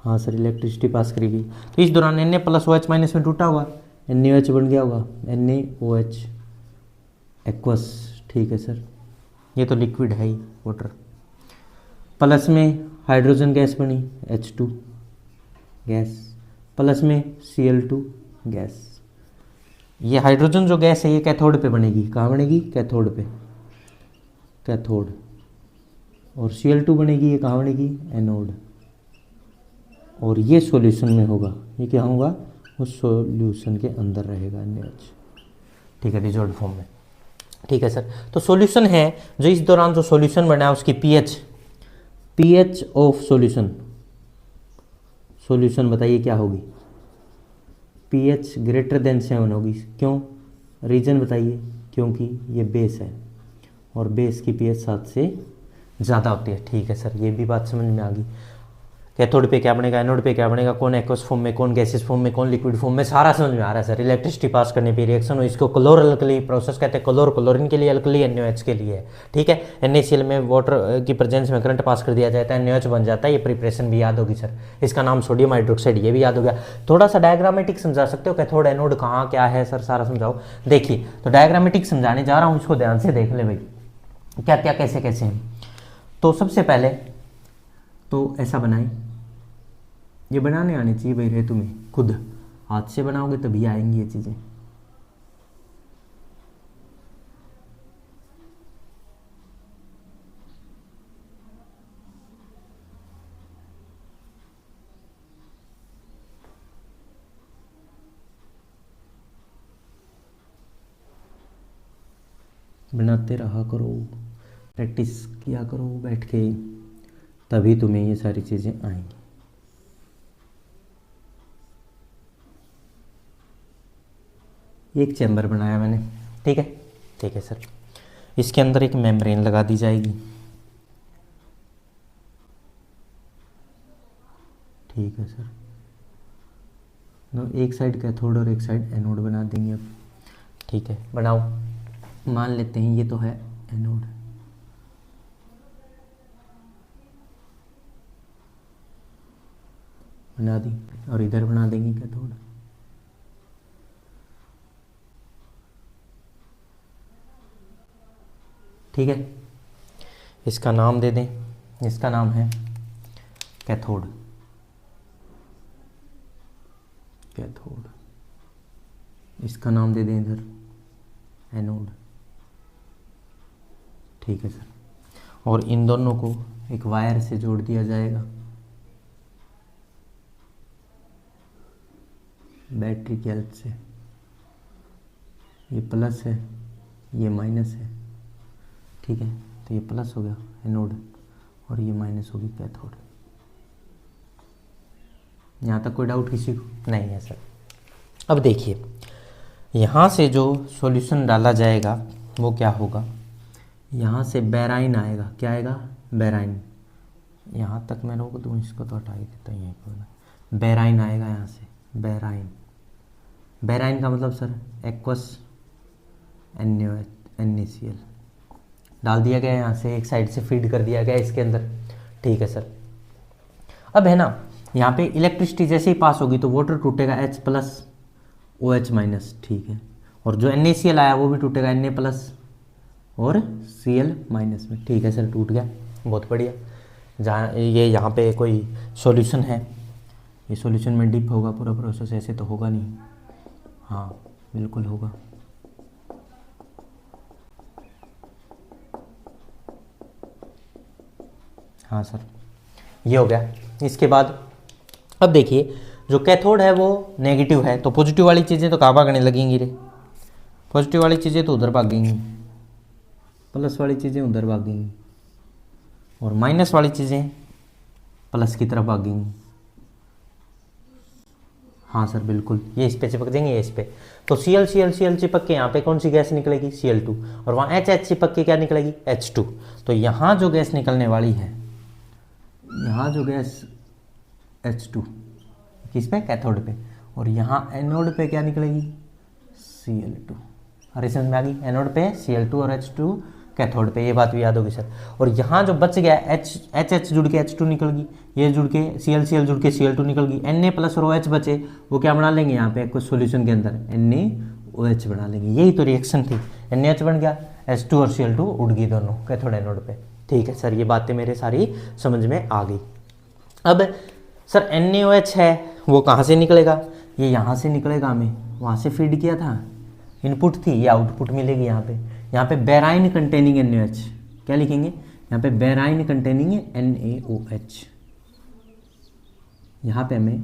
हाँ सर, इलेक्ट्रिसिटी पास करी गई। तो इस दौरान Na प्लस OH माइनस में टूटा हुआ NaOH बन गया होगा, NaOH एक्वस। ठीक है सर, ये तो लिक्विड है ही, वाटर। प्लस में हाइड्रोजन गैस बनी H2 गैस, प्लस में Cl2 गैस। ये हाइड्रोजन जो गैस है ये कैथोड पे बनेगी। कहाँ बनेगी? कैथोड पे, कैथोड। और Cl2 बनेगी, ये कहाँ बनेगी? एनोड। और ये सॉल्यूशन में होगा, ये क्या होगा, उस सॉल्यूशन के अंदर रहेगा NaOH। ठीक है, डिजॉल्व फॉर्म में। ठीक है सर, तो सॉल्यूशन है जो इस दौरान जो सॉल्यूशन बना है उसकी पीएच ऑफ सॉल्यूशन बताइए क्या होगी, पीएच ग्रेटर देन 7 होगी। क्यों, रीजन बताइए, क्योंकि ये बेस है और बेस की पीएच 7 से ज़्यादा होती है। ठीक है सर, ये भी बात समझ में आ गई। कैथोड पे क्या बनेगा, एनोड पे क्या बनेगा, कौन एक्वस फॉर्म में, कौन गैसेस फॉर्म में, कौन लिक्विड फॉर्म में, सारा समझ में आ रहा है सर। इलेक्ट्रिसिटी पास करने पे रिएक्शन हो, इसको क्लोर अल्कली प्रोसेस कहते हैं। क्लोरीन के लिए, अल्कली NaOH के लिए है। ठीक है, NaCl में वाटर की प्रेजेंस में करंट पास कर दिया जाता है, NaOH बन जाता है। ये प्रिपरेशन भी याद होगी सर, इसका नाम सोडियम हाइड्रोक्साइड, ये भी याद हो गया। थोड़ा सा डायग्रामेटिक समझा सकते हो, कैथोड एनोड कहाँ क्या है सर, सारा समझाओ। देखिए, तो डायग्रामेटिक समझाने जा रहा हूँ, इसको ध्यान से देख ले भाई, क्या क्या कैसे कैसे हैं। तो सबसे पहले तो ऐसा बनाए, ये बनाने आने चाहिए भाई, रहे तुम्हें खुद हाथ से बनाओगे तभी आएंगी ये चीज़ें। बनाते रहा करो, प्रैक्टिस किया करो बैठ के, तभी तुम्हें ये सारी चीज़ें आएंगी। एक चैम्बर बनाया मैंने, ठीक है, ठीक है सर। इसके अंदर एक मेम्ब्रेन लगा दी जाएगी, ठीक है सर। तो एक साइड कैथोड और एक साइड एनोड बना देंगे अब। ठीक है, बनाओ। मान लेते हैं ये तो है एनोड, बना दी, और इधर बना देंगे कैथोड। ठीक है, इसका नाम दे दें, इसका नाम है कैथोड। कैथोड, इसका नाम दे दें इधर एनोड। ठीक है सर, और इन दोनों को एक वायर से जोड़ दिया जाएगा, बैटरी की हेल्प से। ये प्लस है, ये माइनस है, ठीक है। तो ये प्लस हो गया एनोड और ये माइनस होगी कैथोड। यहाँ तक कोई डाउट किसी को नहीं है सर। अब देखिए, यहाँ से जो सॉल्यूशन डाला जाएगा वो क्या होगा, यहाँ से बेराइन आएगा। क्या आएगा, बेराइन। यहाँ तक मैं रोक दूँ, इसको तो हटा ही देता हूँ, यहीं पर बेराइन आएगा। यहाँ से बेराइन, बेराइन का मतलब सर एक्वस NaCl डाल दिया गया, यहाँ से एक साइड से फीड कर दिया गया इसके अंदर। ठीक है सर, अब है ना, यहाँ पे इलेक्ट्रिसिटी जैसे ही पास होगी तो वाटर टूटेगा H प्लस OH माइनस, ठीक है। और जो NaCl आया वो भी टूटेगा Na प्लस और Cl माइनस में। ठीक है सर, टूट गया, बहुत बढ़िया। जहाँ ये यहाँ पे कोई सॉल्यूशन है, ये सॉल्यूशन में डिप होगा पूरा प्रोसेस, ऐसे तो होगा नहीं। हाँ बिल्कुल होगा। हाँ सर, ये हो गया। इसके बाद अब देखिए, जो कैथोड है वो नेगेटिव है, तो पॉजिटिव वाली चीज़ें तो कहाँ भागने लगेंगी रे, पॉजिटिव वाली चीज़ें तो उधर भागेंगी, प्लस वाली चीज़ें उधर भागेंगी, और माइनस वाली चीज़ें प्लस की तरफ भागेंगी। हाँ सर बिल्कुल, ये इस पे चिपक जाएंगे, ये इस पे। तो Cl चिपक के यहाँ पे कौन सी गैस निकलेगी, Cl2, और वहाँ H चिपक के क्या निकलेगी, H2। तो यहाँ जो गैस निकलने वाली है, यहाँ जो गैस H2 किस पे, कैथोड पे, और यहाँ एनोड पे क्या निकलेगी, Cl2। अरे समझ में आ गई, एनोड पे Cl2 और H2 कैथोड पे, ये बात भी याद होगी सर। और यहाँ जो बच गया H जुड़ के H2 निकल गई, ये जुड़ के Cl जुड़ के Cl2 निकल गई, Na प्लस और OH बचे, वो क्या बना लेंगे यहाँ पे कुछ सॉल्यूशन के अंदर, NaOH बना लेंगे। यही तो रिएक्शन थी, NaOH बन गया, H2 और Cl2 उड़ गई दोनों कैथोड एनोड पे। ठीक है सर, ये बातें मेरे सारी समझ में आ गई। अब सर NaOH है वो कहाँ से निकलेगा, ये यहाँ से निकलेगा, हमें वहाँ से फीड किया था, इनपुट थी, ये आउटपुट मिलेगी यहाँ पे। यहाँ पे बेराइन कंटेनिंग NaOH, क्या लिखेंगे यहाँ पे, बेराइन कंटेनिंग NaOH। यहाँ पे हमें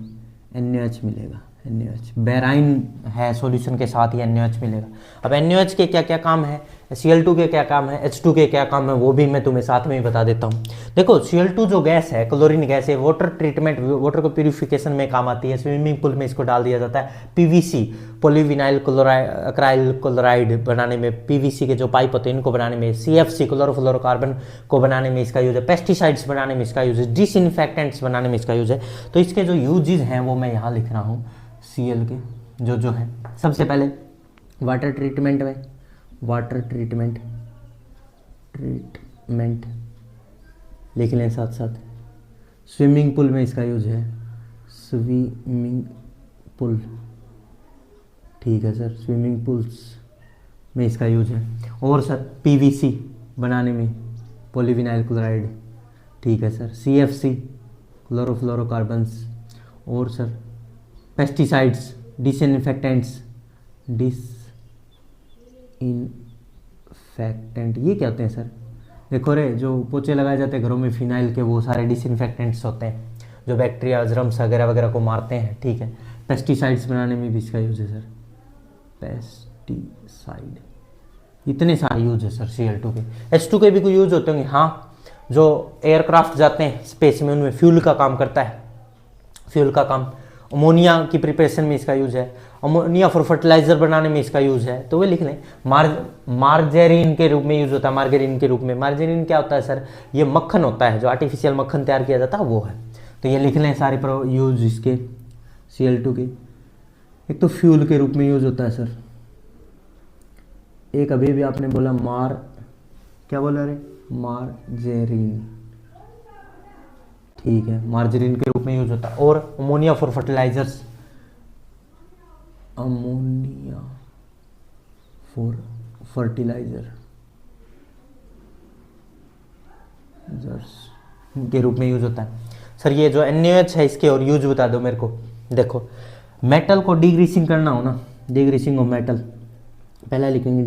NaOH मिलेगा, NaOH बेराइन है सॉल्यूशन के साथ ही NaOH मिलेगा। अब NaOH के क्या क्या काम है, Cl2 के क्या काम है, H2 के क्या काम है, वो भी मैं तुम्हें साथ में ही बता देता हूँ। देखो Cl2 जो गैस है, क्लोरीन गैस है, वाटर ट्रीटमेंट, वाटर को प्यूरिफिकेशन में काम आती है। स्विमिंग पूल में इसको डाल दिया जाता है। PVC पॉलीविनाइल क्राइल क्लोराइड बनाने में, PVC के जो पाइप होते हैं इनको बनाने में, CFC क्लोरोफ्लोरोकार्बन को बनाने में इसका यूज है, पेस्टिसाइड्स बनाने में इसका यूज है, डिसइंफेक्टेंट्स बनाने में इसका यूज है। तो इसके जो यूजेज हैं वो मैं यहाँ लिख रहा हूँ Cl के जो है। सबसे पहले वाटर ट्रीटमेंट में, वाटर ट्रीटमेंट लिख लें साथ साथ। स्विमिंग पूल में इसका यूज है, स्विमिंग पूल, ठीक है सर, स्विमिंग पूल्स में इसका यूज है। और सर PVC बनाने में, पॉलीविनाइल क्लोराइड, ठीक है सर, CFC क्लोरोफ्लोरोकार्बन्स, और सर पेस्टिसाइड्स, डिसइंफेक्टेंट्स, डिसइंफेक्टेंट ये क्या होते हैं सर? देखो रे, जो पोछे लगाए जाते हैं घरों में फिनाइल के, वो सारे डिसइंफेक्टेंट्स होते हैं जो बैक्टीरिया, जर्म्स वगैरह वगैरह को मारते हैं, ठीक है। पेस्टिसाइड्स बनाने में भी इसका यूज है सर, पेस्टिसाइड, इतने सारे यूज है सर Cl2 के। H2 के भी कोई यूज होते होंगे, हाँ, जो एयरक्राफ्ट जाते हैं स्पेस में उनमें फ्यूल का काम करता है, फ्यूल का काम। अमोनिया की प्रिपरेशन में इसका यूज है, अमोनिया फॉर फर्टिलाइजर बनाने में इसका यूज है। तो वे लिख लें। मार्जेरिन के रूप में यूज होता है, मार्गेरिन के रूप में। मार्जेरिन क्या होता है सर? ये मक्खन होता है, जो आर्टिफिशियल मक्खन तैयार किया जाता है वो है। तो ये लिख लें सारे यूज इसके Cl2 के। एक तो फ्यूल के रूप में यूज होता है सर, एक अभी भी आपने बोला क्या बोला रे, मार्जेरिन, ठीक है, मार्जरीन के रूप में यूज होता है। और ammonia for fertilisers, ammonia for fertiliser के रूप में यूज होता है सर। ये जो NaOH है इसके और यूज बता दो मेरे को। देखो, मेटल को डीग्रीसिंग करना हो ना, डीग्रीसिंग ऑफ मेटल, पहला लिखेंगे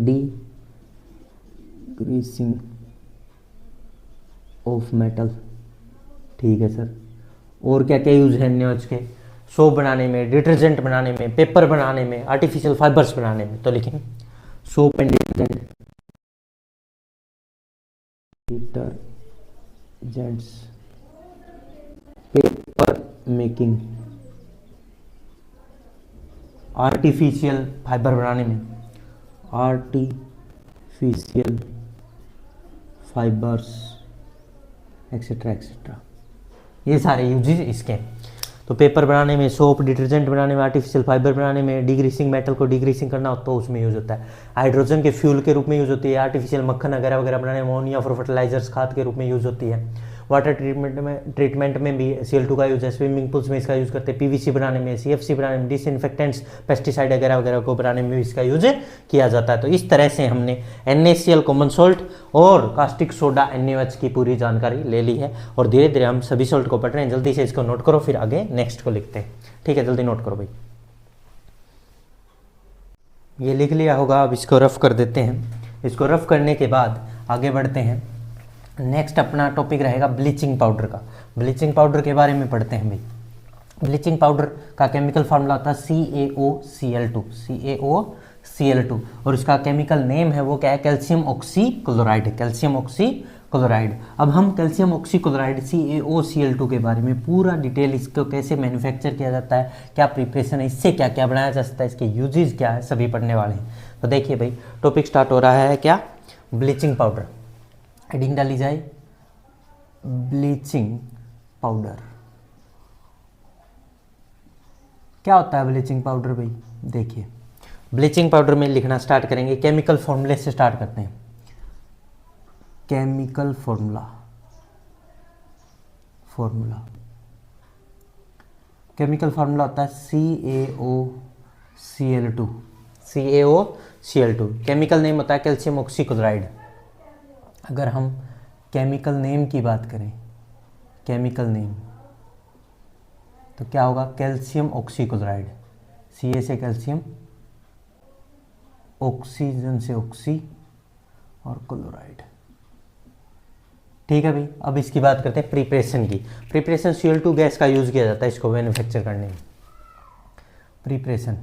डीग्रीसिंग ऑफ मेटल, ठीक है सर। और क्या क्या यूज है NaOH के? सोप बनाने में, डिटर्जेंट बनाने में, पेपर बनाने में, आर्टिफिशियल फाइबर्स बनाने में। तो लिखेंगे soap and detergents, paper making, artificial fibre बनाने में, आर्टिफिशियल फाइबर्स एक्सेट्रा एक्सेट्रा, ये सारे यूजेस इसके। तो पेपर बनाने में, सोप, डिटर्जेंट बनाने में, आर्टिफिशियल फाइबर बनाने में, डिग्रीसिंग, मेटल को डिग्रीसिंग करना हो तो उसमें यूज होता है। हाइड्रोजन के फ्यूल के रूप में यूज होती है, आर्टिफिशियल मक्खन वगैरह वगैरह बनाने में, अमोनिया फॉर फर्टिलाइजर्स खाद के रूप में यूज होती है। वाटर ट्रीटमेंट में भी Cl2 का यूज है। स्विमिंग पूल्स में इसका यूज करते हैं, PVC बनाने में, CFC बनाने में, डिसइंफेक्टेंट्स, पेस्टिसाइड वगैरह वगैरह को बनाने में भी इसका यूज किया जाता है। तो इस तरह से हमने NaCl कॉमन सोल्ट और कास्टिक सोडा NaOH की पूरी जानकारी ले ली है। और धीरे धीरे हम सभी सोल्ट को पढ़ रहे हैं। जल्दी से इसको नोट करो, फिर आगे नेक्स्ट को लिखते हैं, ठीक है? जल्दी नोट करो भाई। ये लिख लिया होगा, अब इसको रफ कर देते हैं। इसको रफ करने के बाद आगे बढ़ते हैं। नेक्स्ट अपना टॉपिक रहेगा ब्लीचिंग पाउडर का। ब्लीचिंग पाउडर के बारे में पढ़ते हैं भाई। ब्लीचिंग पाउडर का केमिकल फार्मूला होता है CaOCl2, CaOCl2, और इसका केमिकल नेम है वो क्या है? Calcium oxy chloride, calcium oxy chloride. अब हम कैल्शियम ऑक्सी क्लोराइड CaOCl2 के बारे में पूरा डिटेल, इसको कैसे मैन्युफैक्चर किया जाता है, क्या प्रिपरेशन है, इससे क्या क्या बनाया जा सकता है, इसके यूजेस क्या है, सभी पढ़ने वाले हैं। तो देखिए भाई, टॉपिक स्टार्ट हो रहा है क्या? Bleaching powder. हेडिंग डाली जाए ब्लीचिंग पाउडर। क्या होता है ब्लीचिंग पाउडर भाई? देखिए, ब्लीचिंग पाउडर में लिखना स्टार्ट करेंगे, केमिकल फॉर्मूले से स्टार्ट करते हैं। केमिकल फॉर्मूला, केमिकल फार्मूला होता है CaOCl2, CaOCl2। केमिकल नेम होता है कैल्शियम ऑक्सी क्लोराइड। अगर हम केमिकल नेम की बात करें, केमिकल नेम, तो क्या होगा? Calcium oxy chloride. Ca से कैल्शियम, ऑक्सीजन से ऑक्सी और क्लोराइड। ठीक है भाई। अब इसकी बात करते हैं प्रिपरेशन की। प्रिपरेशन Cl2 गैस का यूज़ किया जाता है इसको मैन्युफैक्चर करने में। प्रिपरेशन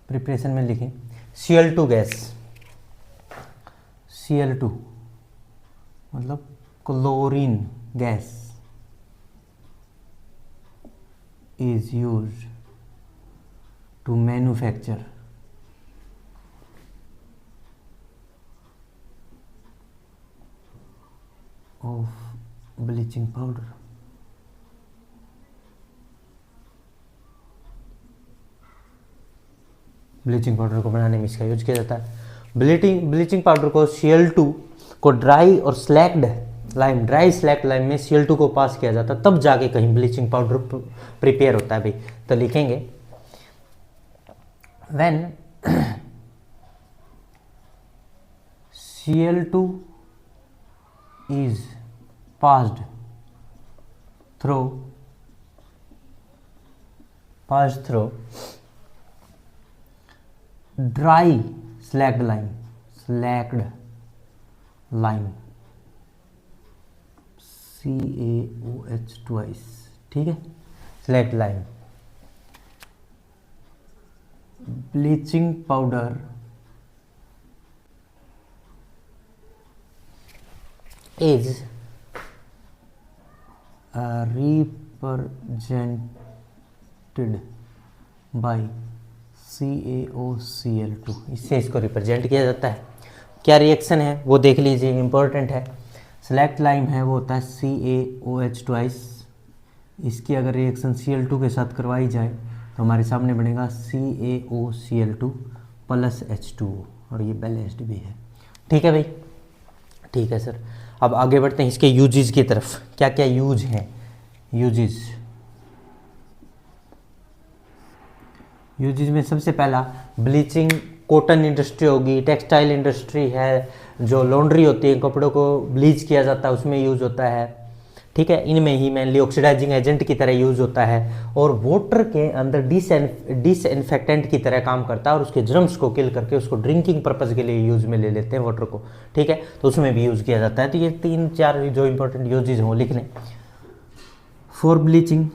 प्रिपरेशन में लिखें Cl2 गैस, Cl2 मतलब chlorine gas is used to manufacture of bleaching powder. Bleaching powder को बनाने में इसका यूज किया जाता है। ब्लीचिंग पाउडर को Cl2 को ड्राई और slaked lime, dry slaked lime में Cl2 को पास किया जाता है, तब जाके कहीं ब्लीचिंग पाउडर प्रिपेयर होता है भाई। तो लिखेंगे when Cl2 is passed through dry slacked lime CaOH twice, ठीक है, slacked lime। Bleaching powder is represented by CaOCl2, इससे इसको रिप्रेजेंट किया जाता है। क्या रिएक्शन है वो देख लीजिए, इंपॉर्टेंट है। सेलेक्ट लाइम है वो होता है CaOH ट्वाइस, इसकी अगर रिएक्शन Cl2 के साथ करवाई जाए तो हमारे सामने बनेगा CaOCl2 प्लस H2O, और ये बैलेंस्ड भी है। ठीक है भाई, ठीक है सर। अब आगे बढ़ते हैं इसके यूजेस की तरफ। क्या क्या यूज हैं? यूजेस में सबसे पहला ब्लीचिंग कॉटन इंडस्ट्री होगी, टेक्सटाइल इंडस्ट्री है, जो लॉन्ड्री होती है, कपड़ों को ब्लीच किया जाता है उसमें यूज होता है। ठीक है, इनमें ही मेनली ऑक्सीडाइजिंग एजेंट की तरह यूज होता है, और वाटर के अंदर डिसइंफेक्टेंट की तरह काम करता है, और उसके जर्म्स को किल करके उसको ड्रिंकिंग पर्पज़ के लिए यूज में ले लेते हैं वाटर को। ठीक है, तो उसमें भी यूज़ किया जाता है। तो ये 3-4 जो इंपॉर्टेंट यूजेज हैं वो लिख लें। फॉर ब्लीचिंग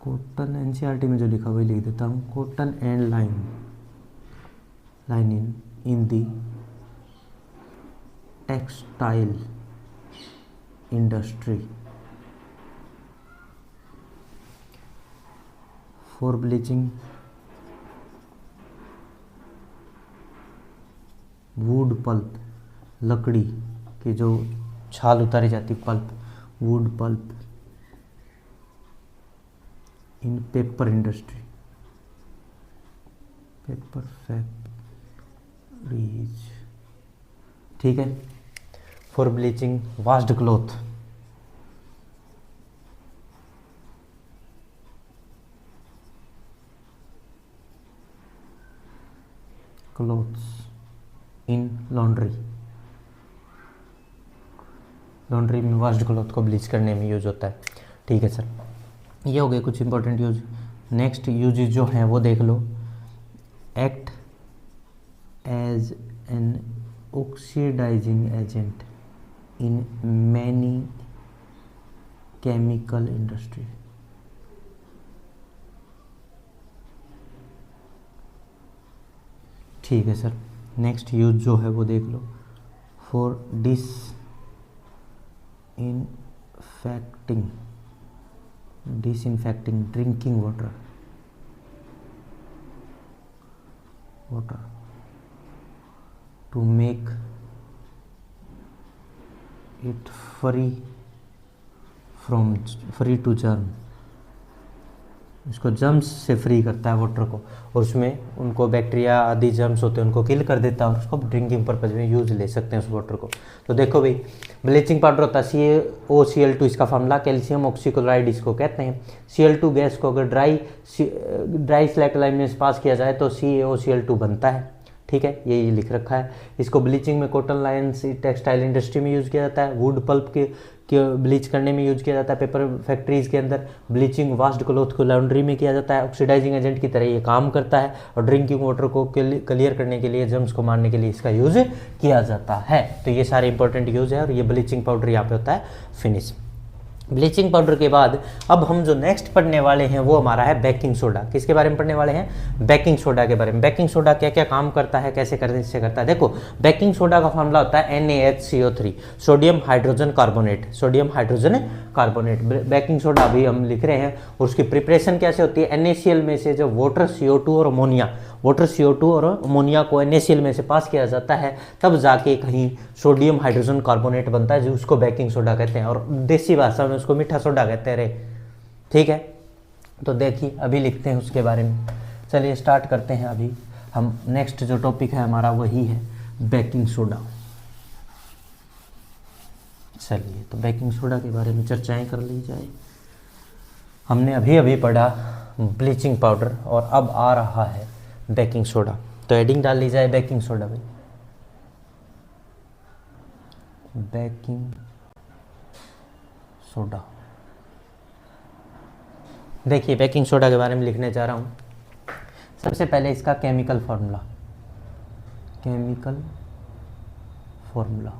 कॉटन, एनसीईआरटी में जो लिखा वही लिख देता हूँ। Cotton and lining in the textile industry, for bleaching wood pulp, लकड़ी की जो छाल उतारी जाती पल्प, वुड पल्प इन पेपर इंडस्ट्री, पेपर फैक्ट्रीज। ठीक है, for bleaching washed cloth, clothes in laundry में वाश्ड क्लॉथ को ब्लीच करने में यूज होता है। ठीक है सर, ये हो गए कुछ इंपॉर्टेंट यूज। नेक्स्ट यूजेस जो हैं वो देख लो। Act as an oxidising agent in many chemical industry, ठीक है सर। नेक्स्ट यूज जो है वो देख लो। For disinfecting drinking water to make it free to germ, इसको जर्म्स से फ्री करता है वाटर को, और उसमें उनको बैक्टीरिया आदि जर्म्स होते हैं उनको किल कर देता है, और उसको ड्रिंकिंग पर्पज में यूज ले सकते हैं उस वाटर को। तो देखो भाई, ब्लीचिंग पाउडर होता है CaOCl2, इसका फार्मूला कैल्शियम ऑक्सीक्लोराइड इसको कहते हैं। Cl2 गैस को अगर ड्राई स्लैक लाइम में पास किया जाए तो CaOCl2 बनता है। ठीक है, ये लिख रखा है। इसको ब्लीचिंग में कॉटन लाइन से टेक्सटाइल इंडस्ट्री में यूज़ किया जाता है, वुड पल्प के ब्लीच करने में यूज़ किया जाता है, पेपर फैक्ट्रीज़ के अंदर ब्लीचिंग वाश्ड क्लॉथ को लॉन्ड्री में किया जाता है, ऑक्सीडाइजिंग एजेंट की तरह ये काम करता है, और ड्रिंकिंग वाटर को क्लियर करने के लिए, जर्म्स को मारने के लिए इसका यूज़ किया जाता है। तो ये सारे इंपॉर्टेंट यूज़ है, और ये ब्लीचिंग पाउडर यहाँ पे होता है फिनिश। ब्लीचिंग पाउडर के बाद अब हम जो नेक्स्ट पढ़ने वाले हैं वो हमारा है बेकिंग सोडा। किसके बारे में पढ़ने वाले हैं? बेकिंग सोडा के बारे में। बेकिंग सोडा क्या क्या काम करता है, कैसे करने से करता है? देखो, बेकिंग सोडा का फॉर्मूला होता है NaHCO3, sodium hydrogen carbonate, sodium hydrogen carbonate. Baking soda अभी हम लिख रहे हैं, और उसकी प्रिपरेशन कैसे होती है? NaCl में से जब वाटर, CO2 और अमोनिया, वाटर, CO2 और अमोनिया को NaCl में से पास किया जाता है, तब जाके कहीं सोडियम हाइड्रोजन कार्बोनेट बनता है, जो उसको बेकिंग सोडा कहते हैं, और देसी भाषा में उसको मीठा सोडा कहते हैं रे। ठीक है, तो देखिए अभी लिखते हैं उसके बारे में। चलिए स्टार्ट करते हैं। अभी हम नेक्स्ट जो टॉपिक है हमारा वही है बेकिंग सोडा। चलिए, तो बेकिंग सोडा के बारे में चर्चाएं कर ली जाए। हमने अभी अभी पढ़ा ब्लीचिंग पाउडर, और अब आ रहा है बेकिंग सोडा। तो हेडिंग डाल ली जाए बेकिंग सोडा भाई, बेकिंग सोडा। देखिए, बेकिंग सोडा के बारे में लिखने जा रहा हूँ। सबसे पहले इसका केमिकल फॉर्मूला, केमिकल फॉर्मूला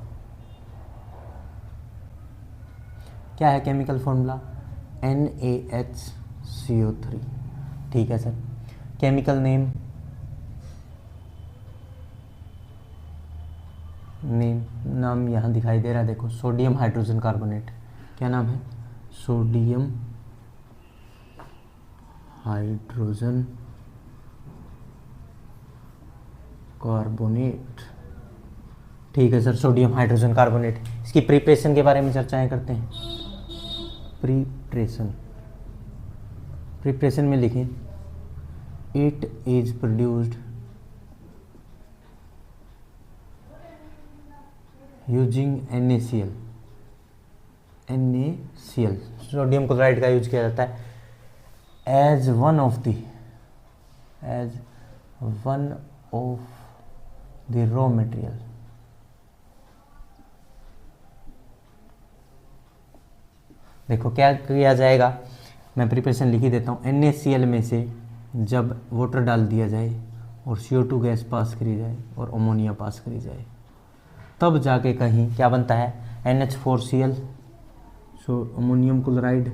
क्या है? Chemical formula NaHCO3। ठीक है सर। केमिकल नेम, नाम यहाँ दिखाई दे रहा है, देखो, सोडियम हाइड्रोजन कार्बोनेट। क्या नाम है? Sodium hydrogen carbonate. ठीक है सर, सोडियम हाइड्रोजन कार्बोनेट। इसकी प्रिपरेशन के बारे में चर्चाएं करते हैं। प्रिपरेशन में लिखें, it is produced using NaCl, sodium chloride का यूज किया जाता है as one of the raw material. देखो क्या किया जाएगा, मैं प्रिपरेशन लिख ही देता हूँ। NaCl में से जब वाटर डाल दिया जाए और CO2 गैस पास करी जाए और अमोनिया पास करी जाए, तब जाके कहीं क्या बनता है? NH4Cl, so ammonium chloride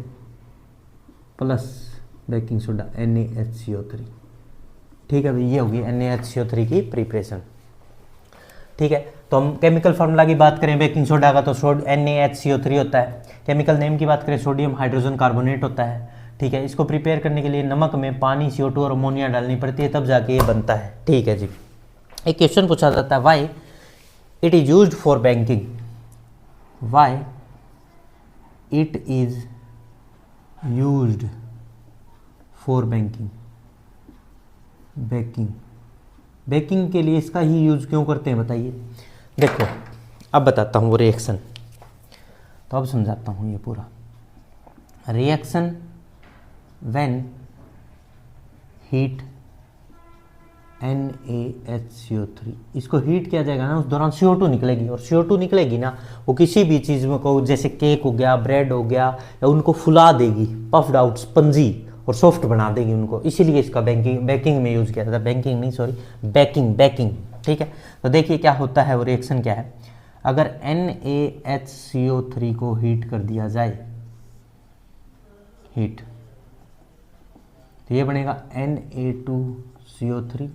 plus baking soda NaHCO3। ठीक है भाई, ये होगी NaHCO3 की प्रिपरेशन। ठीक है, तो हम केमिकल फार्मूला की बात करें बेकिंग सोडा का, तो NaHCO3 होता है। केमिकल नेम की बात करें, सोडियम हाइड्रोजन कार्बोनेट होता है। ठीक है, इसको प्रिपेयर करने के लिए नमक में पानी, CO2 और अमोनिया डालनी पड़ती है, तब जाके ये बनता है। ठीक है जी। एक क्वेश्चन पूछा जाता है, why it is used for banking, why it is used for banking, baking के लिए इसका ही यूज क्यों करते हैं बताइए। देखो, अब बताता हूँ वो रिएक्शन, तो अब समझाता हूँ ये पूरा रिएक्शन। व्हेन हीट NaHCO3, इसको हीट किया जाएगा ना, उस दौरान CO2 निकलेगी, और CO2 निकलेगी ना, वो किसी भी चीज़ में को, जैसे केक हो गया, ब्रेड हो गया, या उनको फुला देगी, पफ्ड आउट, स्पंजी और सॉफ्ट बना देगी उनको। इसीलिए इसका बेकिंग में यूज़ किया जाता है। बेकिंग। ठीक है, तो देखिए क्या होता है, वो रिएक्शन क्या है। अगर NaHCO3 को हीट कर दिया जाए, हीट, तो ये बनेगा Na2CO3,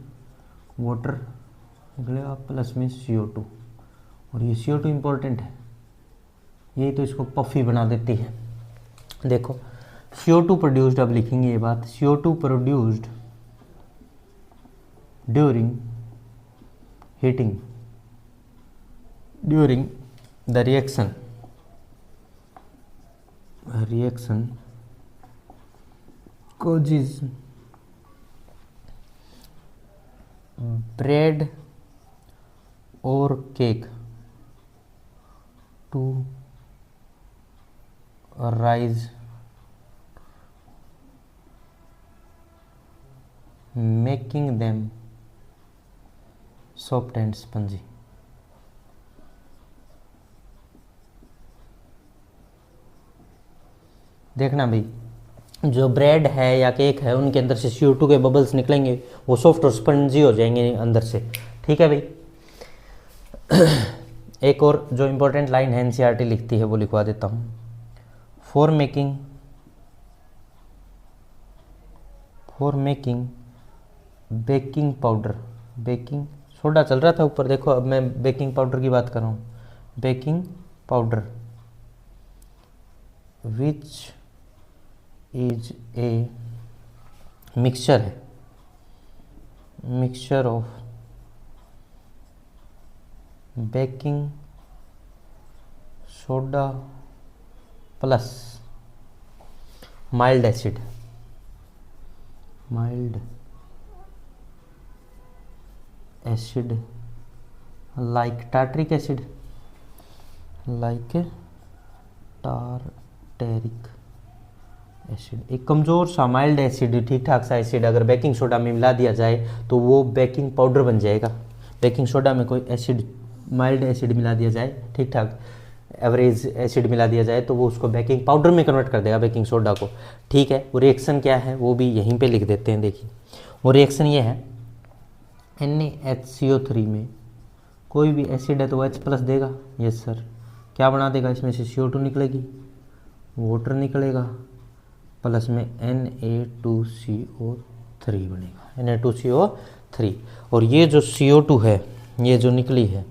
वाटर निकलेगा प्लस में CO2, और ये CO2 इंपॉर्टेंट है, यही तो इसको पफी बना देती है। देखो, CO2 प्रोड्यूस्ड, अब लिखेंगे ये बात, CO2 produced during heating, during the reaction causes bread or cake to rise, making them soft and spongy. देखना भाई, जो ब्रेड है या केक है उनके अंदर से CO2 के बबल्स निकलेंगे, वो सॉफ्ट और स्पंजी हो जाएंगे अंदर से। ठीक है भाई। एक और जो इम्पोर्टेंट लाइन है NCERT लिखती है वो लिखवा देता हूँ। For making baking powder, baking soda चल रहा था ऊपर, देखो अब मैं बेकिंग पाउडर की बात कर रहा हूँ। Baking powder which is a mixture है, mixture of baking soda plus mild acid, like tartaric acid, एक कमज़ोर सा माइल्ड एसिड, ठीक ठाक सा एसिड अगर बेकिंग सोडा में मिला दिया जाए तो वो बेकिंग पाउडर बन जाएगा। बेकिंग सोडा में कोई एसिड, माइल्ड एसिड मिला दिया जाए, ठीक ठाक एवरेज एसिड मिला दिया जाए तो वो उसको बेकिंग पाउडर में कन्वर्ट कर देगा, बेकिंग सोडा को। ठीक है, वो रिएक्शन क्या है वो भी यहीं पे लिख देते हैं। देखिए वो रिएक्शन ये है, NaHCO3 में कोई भी एसिड है तो वो H+ देगा। यस सर, क्या बना देगा, इसमें से CO2 निकलेगी, वाटर निकलेगा, प्लस में Na2CO3 बनेगा, Na2CO3। और ये जो CO2 है, ये जो निकली है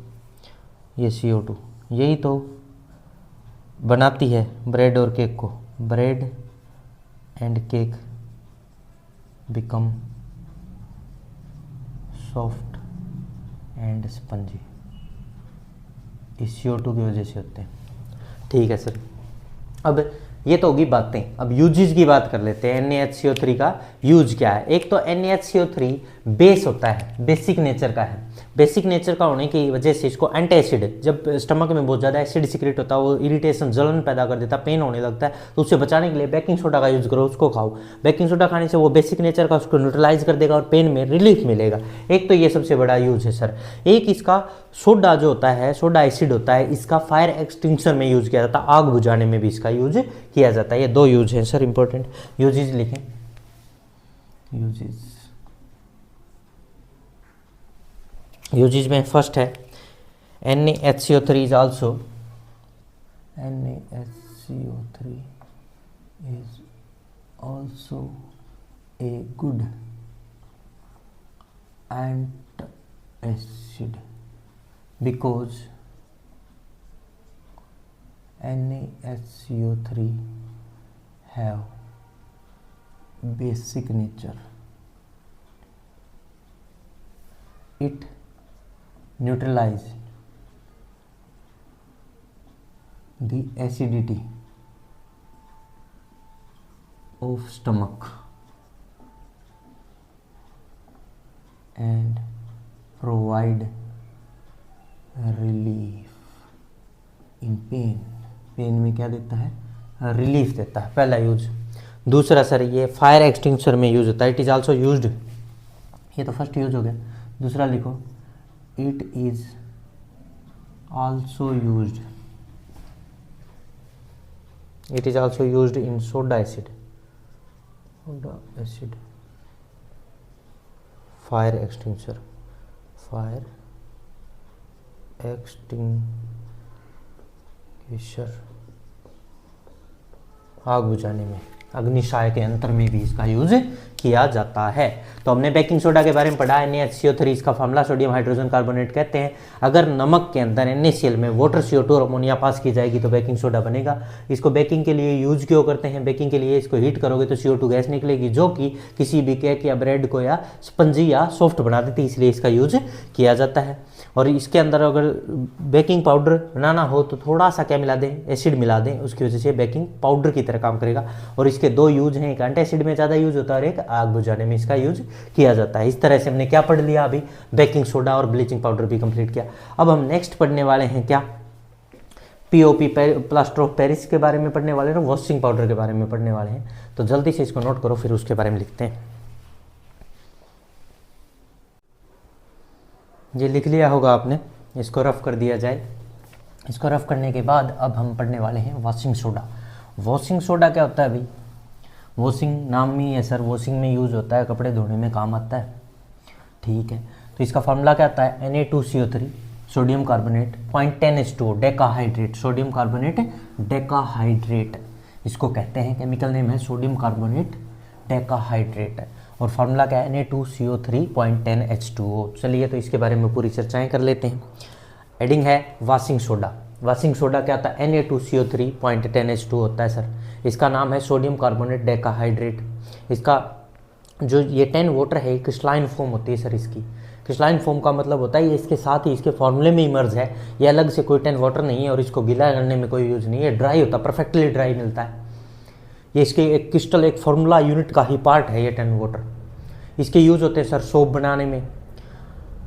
ये CO2, यही तो बनाती है ब्रेड और केक को। Bread and cake become soft and spongy, इस CO2 की वजह से होते हैं। ठीक है सर, अब ये तो होगी बातें। अब यूजेस की बात कर लेते हैं। NaHCO3 का यूज क्या है। एक तो NaHCO3 बेस होता है, बेसिक नेचर का है। बेसिक नेचर का होने की वजह से इसको एंटी एसिड, जब स्टमक में बहुत ज़्यादा एसिड सिक्रेट होता है, वो इरिटेशन, जलन पैदा कर देता है, पेन होने लगता है, तो उससे बचाने के लिए बेकिंग सोडा का यूज़ करो, उसको खाओ। बेकिंग सोडा खाने से वो बेसिक नेचर का उसको न्यूट्रलाइज कर देगा और पेन में रिलीफ मिलेगा। एक तो ये सबसे बड़ा यूज है सर। एक इसका सोडा जो होता है, सोडा एसिड होता है, इसका फायर एक्सटिंक्शन में यूज़ किया जाता है, आग बुझाने में भी इसका यूज किया जाता है। ये दो यूज हैं सर इंपॉर्टेंट। यूजेस लिखें, यूजेस में फर्स्ट है NaHCO3 is also, NaHCO3 is also a good antacid because NaHCO3 have basic nature. It neutralize the acidity of stomach and provide relief in pain. Pain में क्या देता है, रिलीफ देता है, पहला यूज। दूसरा सर ये फायर एक्सटिंग्विशर में यूज होता है। इट इज ऑल्सो यूज्ड, ये तो फर्स्ट यूज हो गया। दूसरा लिखो, it is also used, it is also used in soda acid, fire extinguisher, fire extinguisher, आग बुझाने में, अग्निशाय के यंत्र में भी इसका यूज किया जाता है। तो हमने बेकिंग सोडा के बारे में पढ़ा। NaHCO3 इसका फार्मूला सोडियम हाइड्रोजन कार्बोनेट कहते हैं। अगर नमक के अंदर NaCl में वाटर, CO2 और अमोनिया पास की जाएगी तो बेकिंग सोडा बनेगा। इसको बेकिंग के लिए यूज क्यों करते हैं, बेकिंग के लिए इसको हीट करोगे तो CO2 गैस निकलेगी जो कि किसी भी केक या ब्रेड को या स्पंजी या सॉफ्ट बना देती है, इसलिए इसका यूज किया जाता है। और इसके अंदर अगर बेकिंग पाउडर बनाना हो तो थोड़ा सा क्या मिला दें, एसिड मिला दें, उसकी वजह से बेकिंग पाउडर की तरह काम करेगा। और इसके दो यूज हैं, एक एंटासिड में ज़्यादा यूज होता है और एक आग बुझाने में इसका यूज किया जाता है। इस तरह से हमने क्या पढ़ लिया अभी, बेकिंग सोडा और ब्लीचिंग पाउडर भी कंप्लीट किया। अब हम नेक्स्ट पढ़ने वाले हैं क्या, POP, प्लास्टर ऑफ पेरिस के बारे में पढ़ने वाले हैं, वॉशिंग पाउडर के बारे में पढ़ने वाले हैं। तो जल्दी से इसको नोट करो, फिर उसके बारे में लिखते हैं। ये लिख लिया होगा आपने, इसको रफ कर दिया जाए। इसको रफ करने के बाद अब हम पढ़ने वाले हैं वॉशिंग सोडा। वॉशिंग सोडा क्या होता है भाई? वॉशिंग नाम में ही है सर, वॉशिंग में यूज़ होता है, कपड़े धोने में काम आता है, ठीक है। तो इसका फार्मूला क्या आता है? Na2CO3 sodium carbonate 0.10H2O decahydrate, sodium carbonate decahydrate, इसको कहते हैं, केमिकल नेम है सोडियम कार्बोनेट डेकाहाइड्रेट। और फार्मूला क्या है? Na2CO3 0.10H2O। चलिए तो इसके बारे में पूरी चर्चाएं कर लेते हैं। हेडिंग है वॉशिंग सोडा। वॉशिंग सोडा क्या होता है? Na2CO3 0.10H2 होता है सर। इसका नाम है सोडियम कार्बोनेट डेकाहाइड्रेट। इसका जो ये 10 वाटर है क्रिस्टलाइन फॉर्म होती है सर इसकी। क्रिस्टलाइन फॉर्म का मतलब होता है ये इसके साथ ही इसके फॉर्मूले में इमर्ज है, ये अलग से कोई 10 वाटर नहीं है और इसको गीला करने में कोई यूज़ नहीं है, ड्राई होता है, परफेक्टली ड्राई मिलता है। ये इसके एक क्रिस्टल एक फॉर्मूला यूनिट का ही पार्ट है ये 10 वाटर। इसके यूज़ होते हैं सर सोप बनाने में,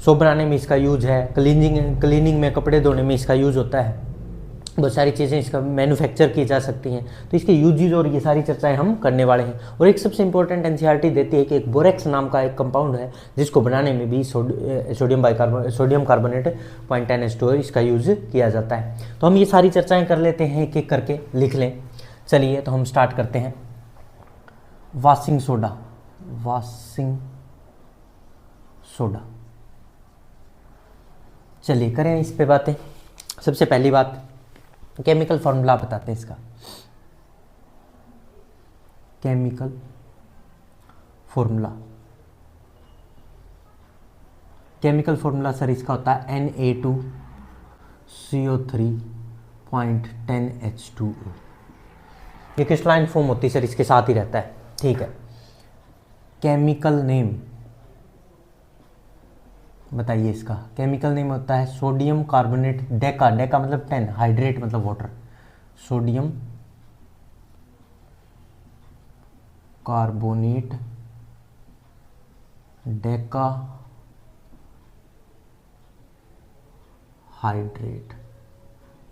सोप बनाने में इसका यूज़ है, क्लीनिंग में, कपड़े धोने में इसका यूज़ होता है, बहुत सारी चीज़ें इसका मैन्युफैक्चर की जा सकती हैं। तो इसके यूजेज और ये सारी चर्चाएं हम करने वाले हैं। और एक सबसे इंपॉर्टेंट एनसीईआरटी देती है कि एक बोरेक्स नाम का एक कंपाउंड है जिसको बनाने में भी सोडियम कार्बोनेट 0.10H2O इसका यूज़ किया जाता है। तो हम ये सारी चर्चाएँ कर लेते हैं, एक एक करके लिख लें। चलिए तो हम स्टार्ट करते हैं। वॉशिंग सोडा, वॉशिंग सोडा, चलिए करें इस पे बातें। सबसे पहली बात, केमिकल फॉर्मूला बताते हैं इसका। Chemical formula, chemical formula sir इसका होता है Na2CO3.10H2O। ये क्रिस्टलाइन फॉर्म होती है सर, इसके साथ ही रहता है, ठीक है। केमिकल नेम बताइए इसका। केमिकल नेम होता है सोडियम कार्बोनेट डेका, डेका मतलब 10, हाइड्रेट मतलब water, sodium carbonate Deka hydrate,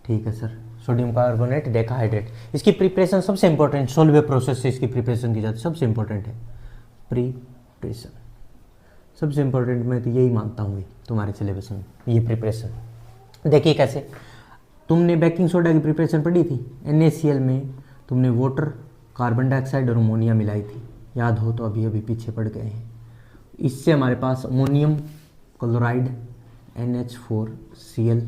ठीक है sir, sodium carbonate Deka hydrate. इसकी प्रिपरेशन सबसे इंपॉर्टेंट, सोलवे प्रोसेस से इसकी प्रिपरेशन की जाती है, सबसे इंपॉर्टेंट है प्रिपरेशन, सबसे इंपॉर्टेंट मैं तो यही मानता हूँ तुम्हारे सिलेबस में, ये प्रिपरेशन। देखिए कैसे, तुमने बेकिंग सोडा की प्रिपरेशन पढ़ी थी, NaCl में तुमने वाटर, कार्बन डाइऑक्साइड और अमोनिया मिलाई थी, याद हो तो अभी अभी पीछे पड़ गए हैं। इससे हमारे पास अमोनियम क्लोराइड NH4Cl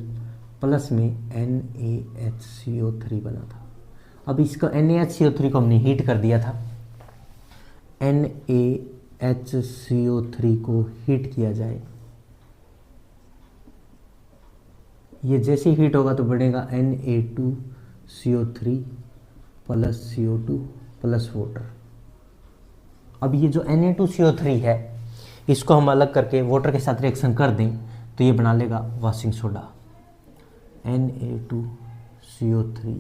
प्लस में NaHCO3 बना था। अब इसका NaHCO3 को हमने हीट कर दिया था, NaHCO3 को हीट किया जाए, ये जैसे हीट होगा तो बढ़ेगा Na2CO3 plus CO2 plus water. अब ये जो Na2CO3 है इसको हम अलग करके वाटर के साथ रिएक्शन कर दें तो ये बना लेगा वॉशिंग सोडा। Na2CO3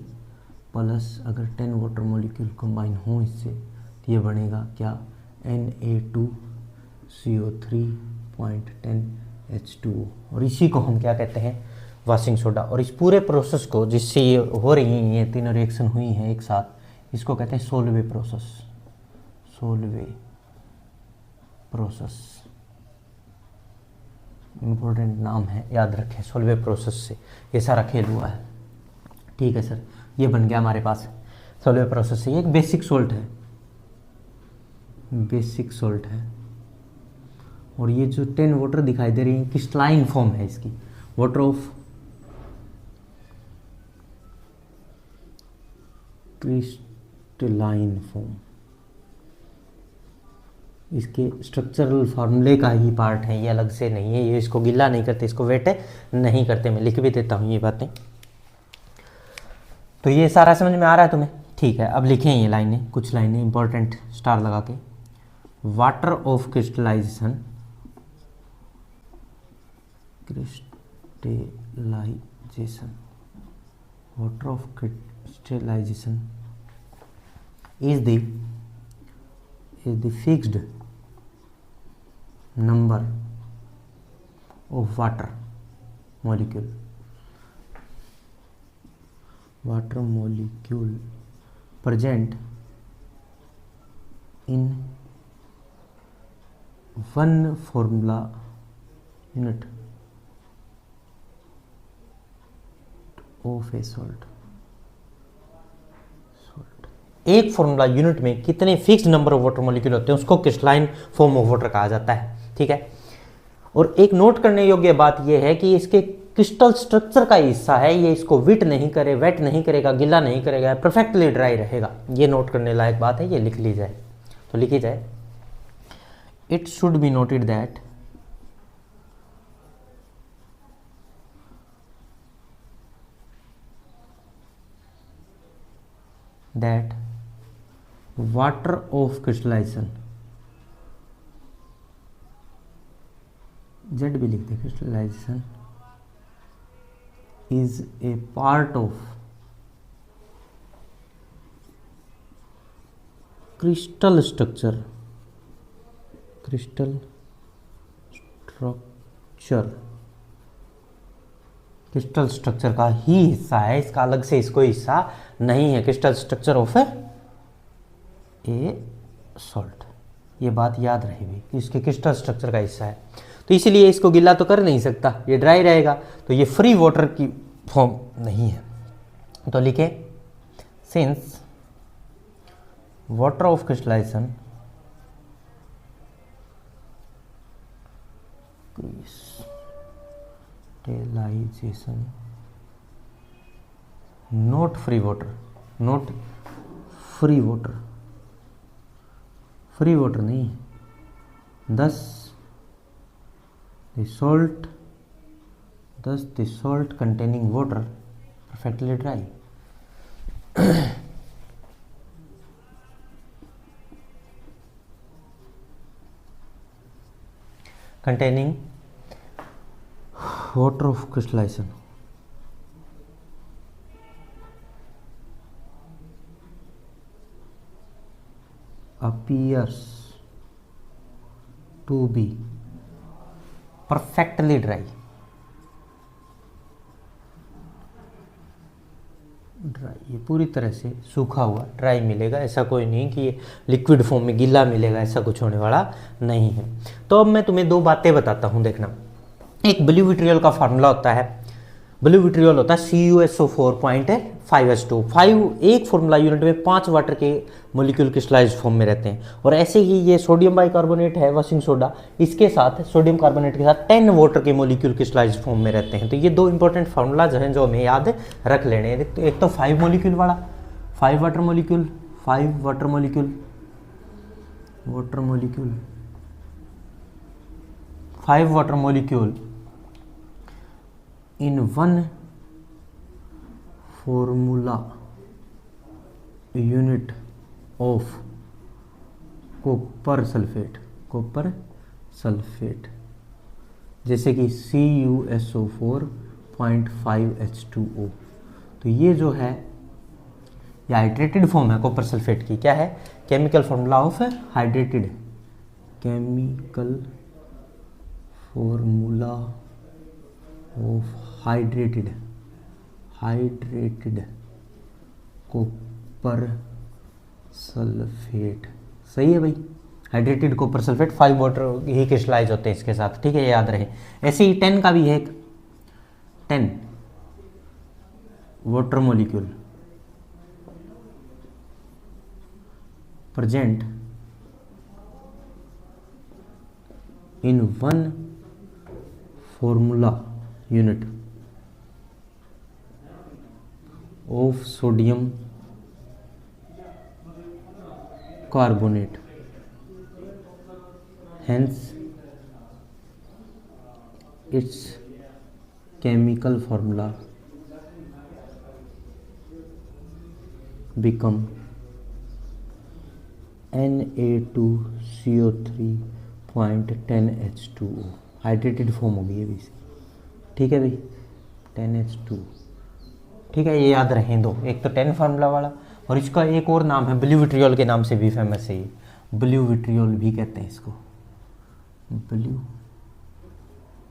प्लस अगर 10 वाटर मॉलिक्यूल कंबाइन हो इससे तो ये बनेगा क्या? Na2CO3.10H2O। और इसी को हम क्या कहते हैं? Washing soda. और इस पूरे प्रोसेस को जिससे ये हो रही हैं, ये तीनों रिएक्शन हुई हैं एक साथ, इसको कहते हैं सोलवे प्रोसेस। सोलवे प्रोसेस इंपॉर्टेंट नाम है, याद रखें, सोलवे प्रोसेस से ये सारा खेल हुआ है, ठीक है सर। ये बन गया हमारे पास सोलवे प्रोसेस से। ये एक बेसिक सोल्ट है, बेसिक सोल्ट है। और ये जो 10 वाटर दिखाई दे रही है क्रिस्टलाइन फॉर्म है इसकी, वाटर ऑफ क्रिस्टलाइन फॉर्म, इसके स्ट्रक्चरल फार्मूले का ही पार्ट है, ये अलग से नहीं है, ये इसको गिला नहीं करते, इसको वेट नहीं करते। मैं लिख भी देता हूँ ये बातें। तो ये सारा समझ में आ रहा है तुम्हें? ठीक है, अब लिखें ये लाइनें, कुछ लाइनें इंपॉर्टेंट स्टार लगा के। Water of crystallisation, crystallisation, water of crystallisation is the fixed number of water molecule present in one formula unit of A salt. एक फॉर्मूला यूनिट में कितने fixed number of water molecule होते हैं उसको क्रिस्टलाइन फॉर्म ऑफ वाटर कहा जाता है। ठीक है, और एक नोट करने योग्य बात यह है कि इसके क्रिस्टल स्ट्रक्चर का हिस्सा है, ये इसको वेट नहीं करेगा, गिला नहीं करेगा, परफेक्टली ड्राई रहेगा। ये नोट करने लायक बात है, ये लिख ली जाए तो लिखी जाए। It should be noted that water of crystallization, Z भी लिख दे, crystallization is a part of crystal structure crystal structure का ही हिस्सा है, इसका अलग से इसको हिस्सा नहीं है। Crystal structure of A salt, ये बात याद रहेगी कि इसके क्रिस्टल स्ट्रक्चर का हिस्सा है, तो इसीलिए इसको गीला तो कर नहीं सकता, ये ड्राई रहेगा, तो ये फ्री वाटर की फॉर्म नहीं है। तो लिखे since water of crystallisation not free water नहीं, thus the salt containing water perfectly dry। containing water of crystallization appears to be perfectly dry। ये पूरी तरह से सूखा हुआ ड्राई मिलेगा, ऐसा कोई नहीं कि ये लिक्विड फॉर्म में गीला मिलेगा, ऐसा कुछ होने वाला नहीं है। तो अब मैं तुम्हें दो बातें बताता हूँ, देखना। एक ब्लू विट्रियल का फार्मूला होता है, ब्लू विट्रियल होता है CuSO4.5H2। 5 एक फॉर्मूला यूनिट में 5 वाटर के मोलिक्यूल क्रिस्टलाइज्ड फॉर्म में रहते हैं। और ऐसे ही ये सोडियम बाइकार्बोनेट है, वॉशिंग सोडा, इसके साथ सोडियम कार्बोनेट के साथ 10 वाटर के मोलिक्यूल क्रिस्टलाइज्ड फॉर्म में रहते हैं। तो ये दो इंपॉर्टेंट फार्मूलाज हैं जो हमें याद रख लेने हैं। एक तो 5 मोलिक्यूल वाला, 5 water molecule, 5 water molecule, 5 water molecule in one formula unit of copper sulfate, जैसे कि CuSO4.5H2O। तो ये जो है ये हाइड्रेटेड फॉर्म है कॉपर सल्फेट की। क्या है? Chemical formula of hydrated, chemical formula of hydrated copper sulphate. सही है भाई, हाइड्रेटेड कॉपर सल्फेट 5 वाटर ही क्रिस्टलाइज होते हैं इसके साथ। ठीक है, ये याद रहे। ऐसे ही 10 का भी है, 10 water molecule present in one formula unit of sodium carbonate, hence its chemical formula become Na2CO3.10H2O। Hydrated form होगी ये भी। ठीक है भाई, 10H2। ठीक है, ये याद रहें दो, एक तो 10 फार्मूला वाला, और इसका एक और नाम है ब्लू विट्रियोल के नाम से भी फेमस है। ये ब्लू विट्रियोल भी कहते हैं इसको, ब्लू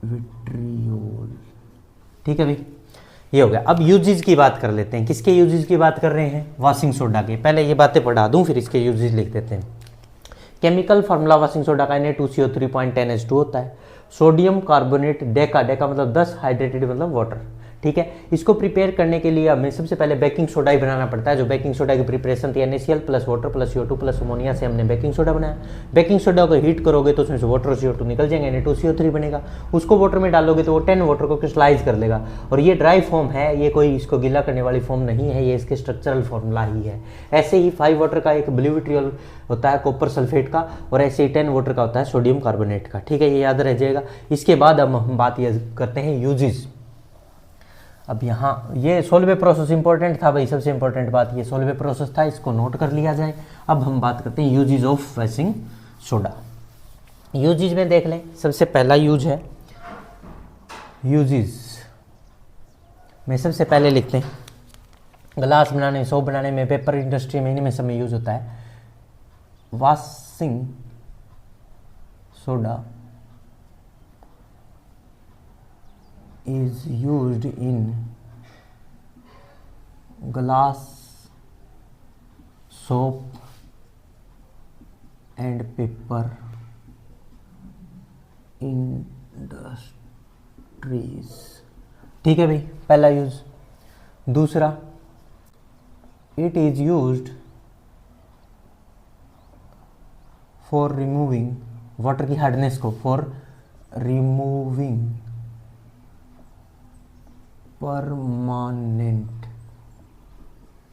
विट्रियोल। ठीक है भाई, ये हो गया। अब यूजेस की बात कर लेते हैं। किसके यूजेस की बात कर रहे हैं? वॉशिंग सोडा के। पहले ये बातें पढ़ा दूं, फिर इसके यूजेस लिख देते हैं। केमिकल फार्मूला वॉशिंग सोडा का Na2CO3.10H2 होता है। सोडियम कार्बोनेट डेका मतलब 10, हाइड्रेटेड मतलब वाटर। ठीक है। इसको प्रिपेयर करने के लिए हमें सबसे पहले बेकिंग सोडा ही बनाना पड़ता है। जो बेकिंग सोडा की प्रिपरेशन थी NaCl plus water plus CO2 plus ammonia से हमने बेकिंग सोडा बनाया। बेकिंग सोडा को हीट करोगे तो उसमें से वाटर CO2 निकल जाएंगे, Na2CO3 बनेगा। उसको वाटर में डालोगे तो वो 10 वाटर को क्रिस्टलाइज कर लेगा। और ये ड्राई फॉर्म है, ये कोई इसको गीला करने वाली फॉर्म नहीं है, ये इसके स्ट्रक्चरल फॉर्मूला ही है। ऐसे ही 5 वाटर का एक ब्लू विट्रियल होता है कॉपर सल्फेट का, और ऐसे ही 10 वाटर का होता है सोडियम कार्बोनेट का, ठीक है, ये याद रह जाएगा। इसके बाद अब हम बात ये करते हैं यूजेस। अब यहाँ ये सोलवे प्रोसेस इंपॉर्टेंट था भाई, सबसे इंपॉर्टेंट बात ये सोलवे प्रोसेस था, इसको नोट कर लिया जाए। अब हम बात करते हैं uses of baking soda. Uses में देख लें, सबसे पहला यूज है यूजेस में सबसे पहले लिखते हैं ग्लास बनाने, सोप बनाने में, पेपर इंडस्ट्री में, इनमें सब में यूज होता है। Washing soda is used in glass, soap and paper industries। ठीक है भाई, पहला यूज। दूसरा, it is used for removing water की हार्डनेस को, for removing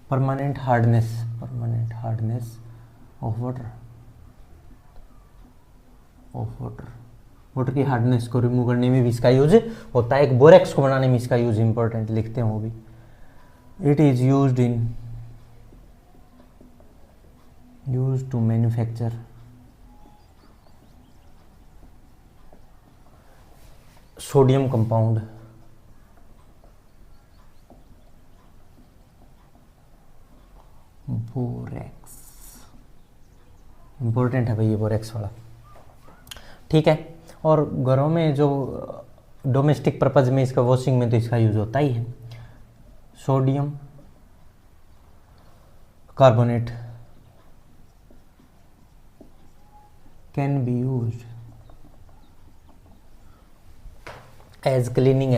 permanent hardness of water की हार्डनेस को रिमूव करने में भी इसका यूज होता है। एक बोरेक्स को बनाने में इसका यूज इंपॉर्टेंट लिखते हैं वो भी। It is used to manufacture sodium compound borax. Important है भाई ये बोरेक्स वाला, ठीक है। और घरों में जो डोमेस्टिक पर्पज में इसका वॉशिंग में तो इसका यूज होता ही है। Sodium carbonate can be used as cleaning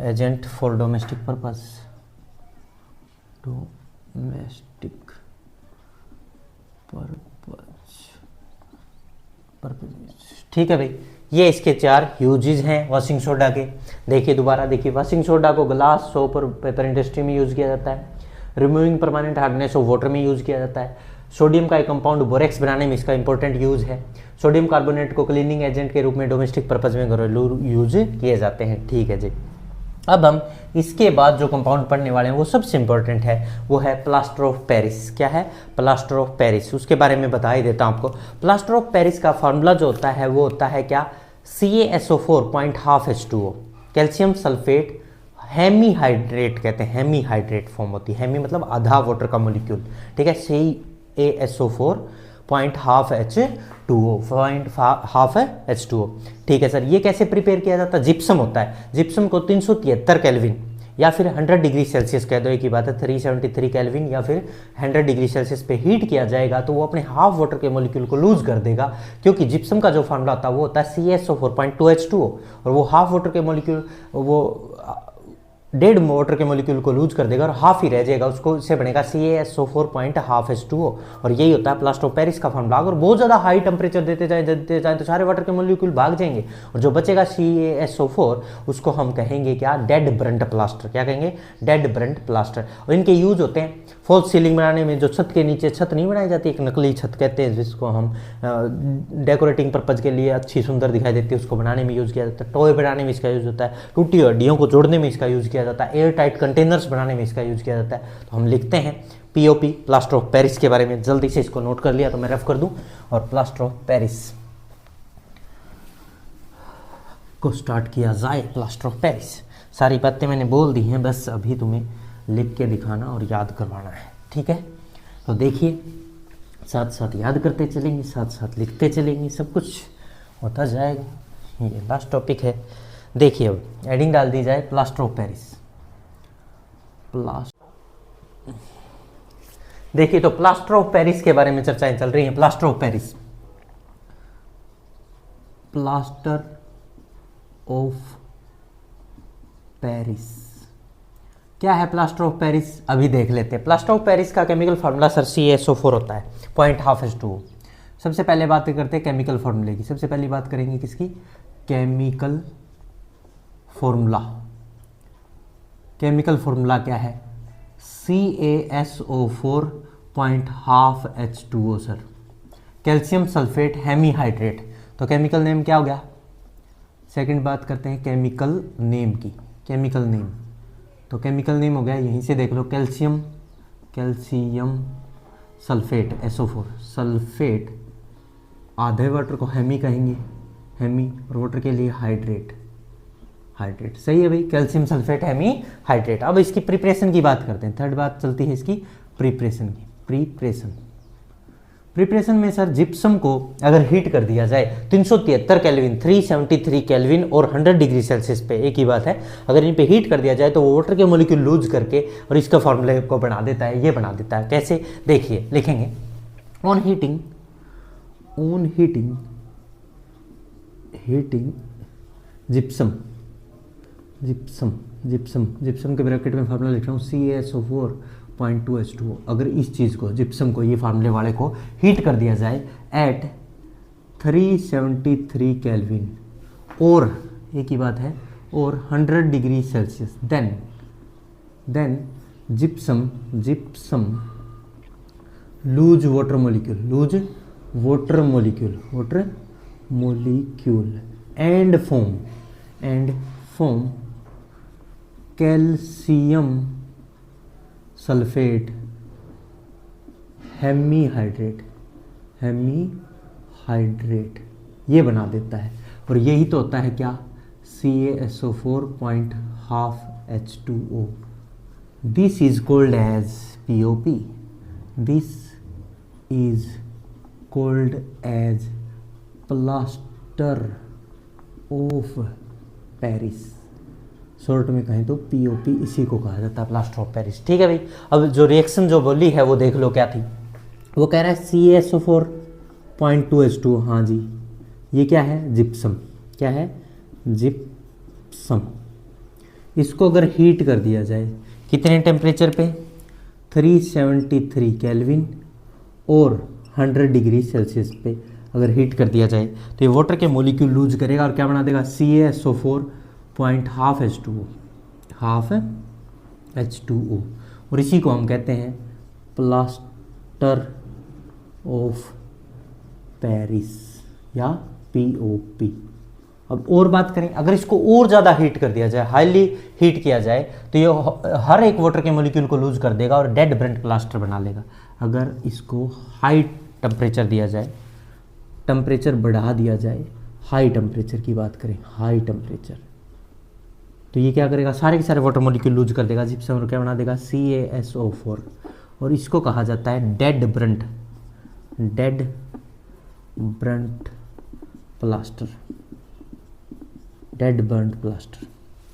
agent for domestic purpose, ठीक है भाई। ये इसके 4 यूजेस हैं वॉशिंग सोडा के। देखिए दोबारा देखिए, वॉशिंग सोडा को ग्लास, सोप और पेपर इंडस्ट्री में यूज किया जाता है। Removing permanent hardness of water में यूज किया जाता है। सोडियम का एक कंपाउंड बोरेक्स बनाने में इसका इंपॉर्टेंट यूज है। सोडियम कार्बोनेट को क्लीनिंग एजेंट के रूप में डोमेस्टिक पर्पज में घरेलू यूज किए जाते हैं, ठीक है जी। अब हम इसके बाद जो कंपाउंड पढ़ने वाले हैं वो सबसे इंपॉर्टेंट है, वो है प्लास्टर ऑफ पेरिस। क्या है? Plaster of Paris. उसके बारे में बता ही देता हूँ आपको। प्लास्टर ऑफ पेरिस का फार्मूला जो होता है वो होता है क्या? CaSO4 0.5H2O, calcium sulphate Hemy hydrate कहते हैं, हेमी हाइड्रेट फॉर्म होती है। हेमी मतलब आधा वाटर का मोलिक्यूल, ठीक है। CaSO4 0.5H2O, ठीक है सर। ये कैसे प्रिपेयर किया जाता है? जिप्सम होता है। जिप्सम को 373 केल्विन या फिर 100 डिग्री सेल्सियस कह दो, एक ही बात है, 373 केल्विन या फिर 100 डिग्री सेल्सियस पे हीट किया जाएगा तो वो अपने हाफ वाटर के मोलिक्यूल को लूज कर देगा, क्योंकि जिप्सम का जो फॉर्मूला होता है वो होता है CaSO4 और वो हाफ वाटर के मोलिक्यूल, वो डेढ़ वाटर के मोलिक्यूल को लूज कर देगा और हाफ ही रह जाएगा, उसको इससे बनेगा CaSO4 0.5H2O। और यही होता है प्लास्टर ऑफ पेरिस का फॉर्मूला। अगर बहुत ज़्यादा हाई टेम्परेचर देते जाए तो सारे वाटर के मोलिक्यूल भाग जाएंगे और जो बचेगा CaSO4 उसको हम कहेंगे क्या? Dead Brunt plaster. क्या कहेंगे? Dead Brunt plaster. और इनके यूज होते हैं फॉल्स सीलिंग बनाने में। जो छत के नीचे छत नहीं बनाई जाती, एक नकली छत कहते हैं जिसको हम डेकोरेटिंग पर्पज के लिए अच्छी सुंदर दिखाई देती है, उसको बनाने में यूज़ किया जाता है। टॉय बनाने में इसका यूज़ होता है। टूटी हड्डियों को जोड़ने में इसका यूज़ किया जाता है। एयर टाइट कंटेनर्स बनाने में इसका यूज़ किया जाता है। तो हम लिखते हैं POP, प्लास्टर ऑफ पेरिस के बारे में। जल्दी से इसको नोट कर लिया तो मैं रेफ कर दूं और प्लास्टर ऑफ पेरिस को स्टार्ट किया जाए। प्लास्टर ऑफ पेरिस, सारी बातें मैंने बोल दी हैं, बस अभी तुम्हें लिख के दिखाना और याद करवाना है, ठीक है। तो देखिए, साथ साथ याद करते चलेंगे, साथ साथ लिखते चलेंगे, सब कुछ होता जाएगा। ये लास्ट टॉपिक है। देखिए अब एडिंग डाल दी जाए प्लास्टर ऑफ पेरिस। देखिए तो प्लास्टर ऑफ पेरिस के बारे में चर्चाएं चल रही हैं। Plaster of Paris plaster of Paris. क्या है प्लास्टर ऑफ पेरिस, अभी देख लेते हैं। प्लास्टर ऑफ पेरिस का केमिकल फार्मूला सर CaSO4 होता है, 0.5H2O। सबसे पहले बात करते हैं केमिकल फार्मूले की। सबसे पहली बात करेंगे किसकी, केमिकल फॉर्मूला। केमिकल फॉर्मूला क्या है, CaSO4 0.5H2O sir, calcium sulphate hemihydrate. तो केमिकल नेम क्या हो गया। सेकंड बात करते हैं केमिकल नेम की, केमिकल नेम। तो केमिकल नेम हो गया, यहीं से देख लो, कैल्शियम सल्फेट SO4, सल्फेट आधे वाटर को हेमी कहेंगे, हेमी, और वाटर के लिए हाइड्रेट, हाइड्रेट। सही है भाई, कैल्शियम सल्फेट हेमी हाइड्रेट। अब इसकी प्रिपरेशन की बात करते हैं। थर्ड बात चलती है इसकी प्रिपरेशन की। प्रिपरेशन में सर जिप्सम को अगर हीट कर दिया जाए 373 केल्विन, 373 केल्विन और 100 डिग्री सेल्सियस पे, एक ही बात है, अगर इन पे हीट कर दिया जाए तो वो वाटर के मोलिक्यूल लूज करके और इसका फॉर्मूले को बना देता है, ये बना देता है। कैसे, देखिए लिखेंगे, ऑन हीटिंग जिप्सम के ब्रैकेट में फार्मूला लिख रहा हूँ CaSO4 अगर इस चीज़ को, जिप्सम को, ये फार्मूले वाले को हीट कर दिया जाए एट 373 केल्विन और एक ही बात है और 100 degree Celsius, then gypsum lose water molecule and form calcium sulphate hemihydrate, ये बना देता है। और यही तो होता है क्या, CaSO4 0.5H2O। This is called as POP, this is called as plaster of Paris. Short में कहें तो POP इसी को कहा जाता है, प्लास्टर ऑफ पेरिस। ठीक है भाई। अब जो रिएक्शन जो बोली है वो देख लो क्या थी। वो कह रहा है CaSO4 0.2H2O। हाँ जी, ये क्या है, जिप्सम। क्या है, जिप्सम। इसको अगर हीट कर दिया जाए कितने टेम्परेचर पे, 373 केल्विन और 100 डिग्री सेल्सियस पे अगर हीट कर दिया जाए तो ये वाटर के मोलिक्यूल लूज करेगा और क्या बना देगा, CaSO4 0.5H2O, हाफ H2O। और इसी को हम कहते हैं प्लास्टर ऑफ पेरिस या POP। अब और बात करें, अगर इसको और ज़्यादा हीट कर दिया जाए, हाईली हीट किया जाए तो ये हर एक वाटर के मोलिक्यूल को लूज कर देगा और डेड ब्रंट प्लास्टर बना लेगा। अगर इसको हाई टेम्परेचर दिया जाए, टेम्परेचर बढ़ा दिया जाए, हाई टेम्परेचर की बात करें, हाई टेम्परेचर, तो ये क्या करेगा, सारे के सारे वाटर मोलिक्यूल लूज कर देगा, जिप्सम, और क्या बना देगा, CaSO4। और इसको कहा जाता है dead Brunt plaster, dead Brunt plaster.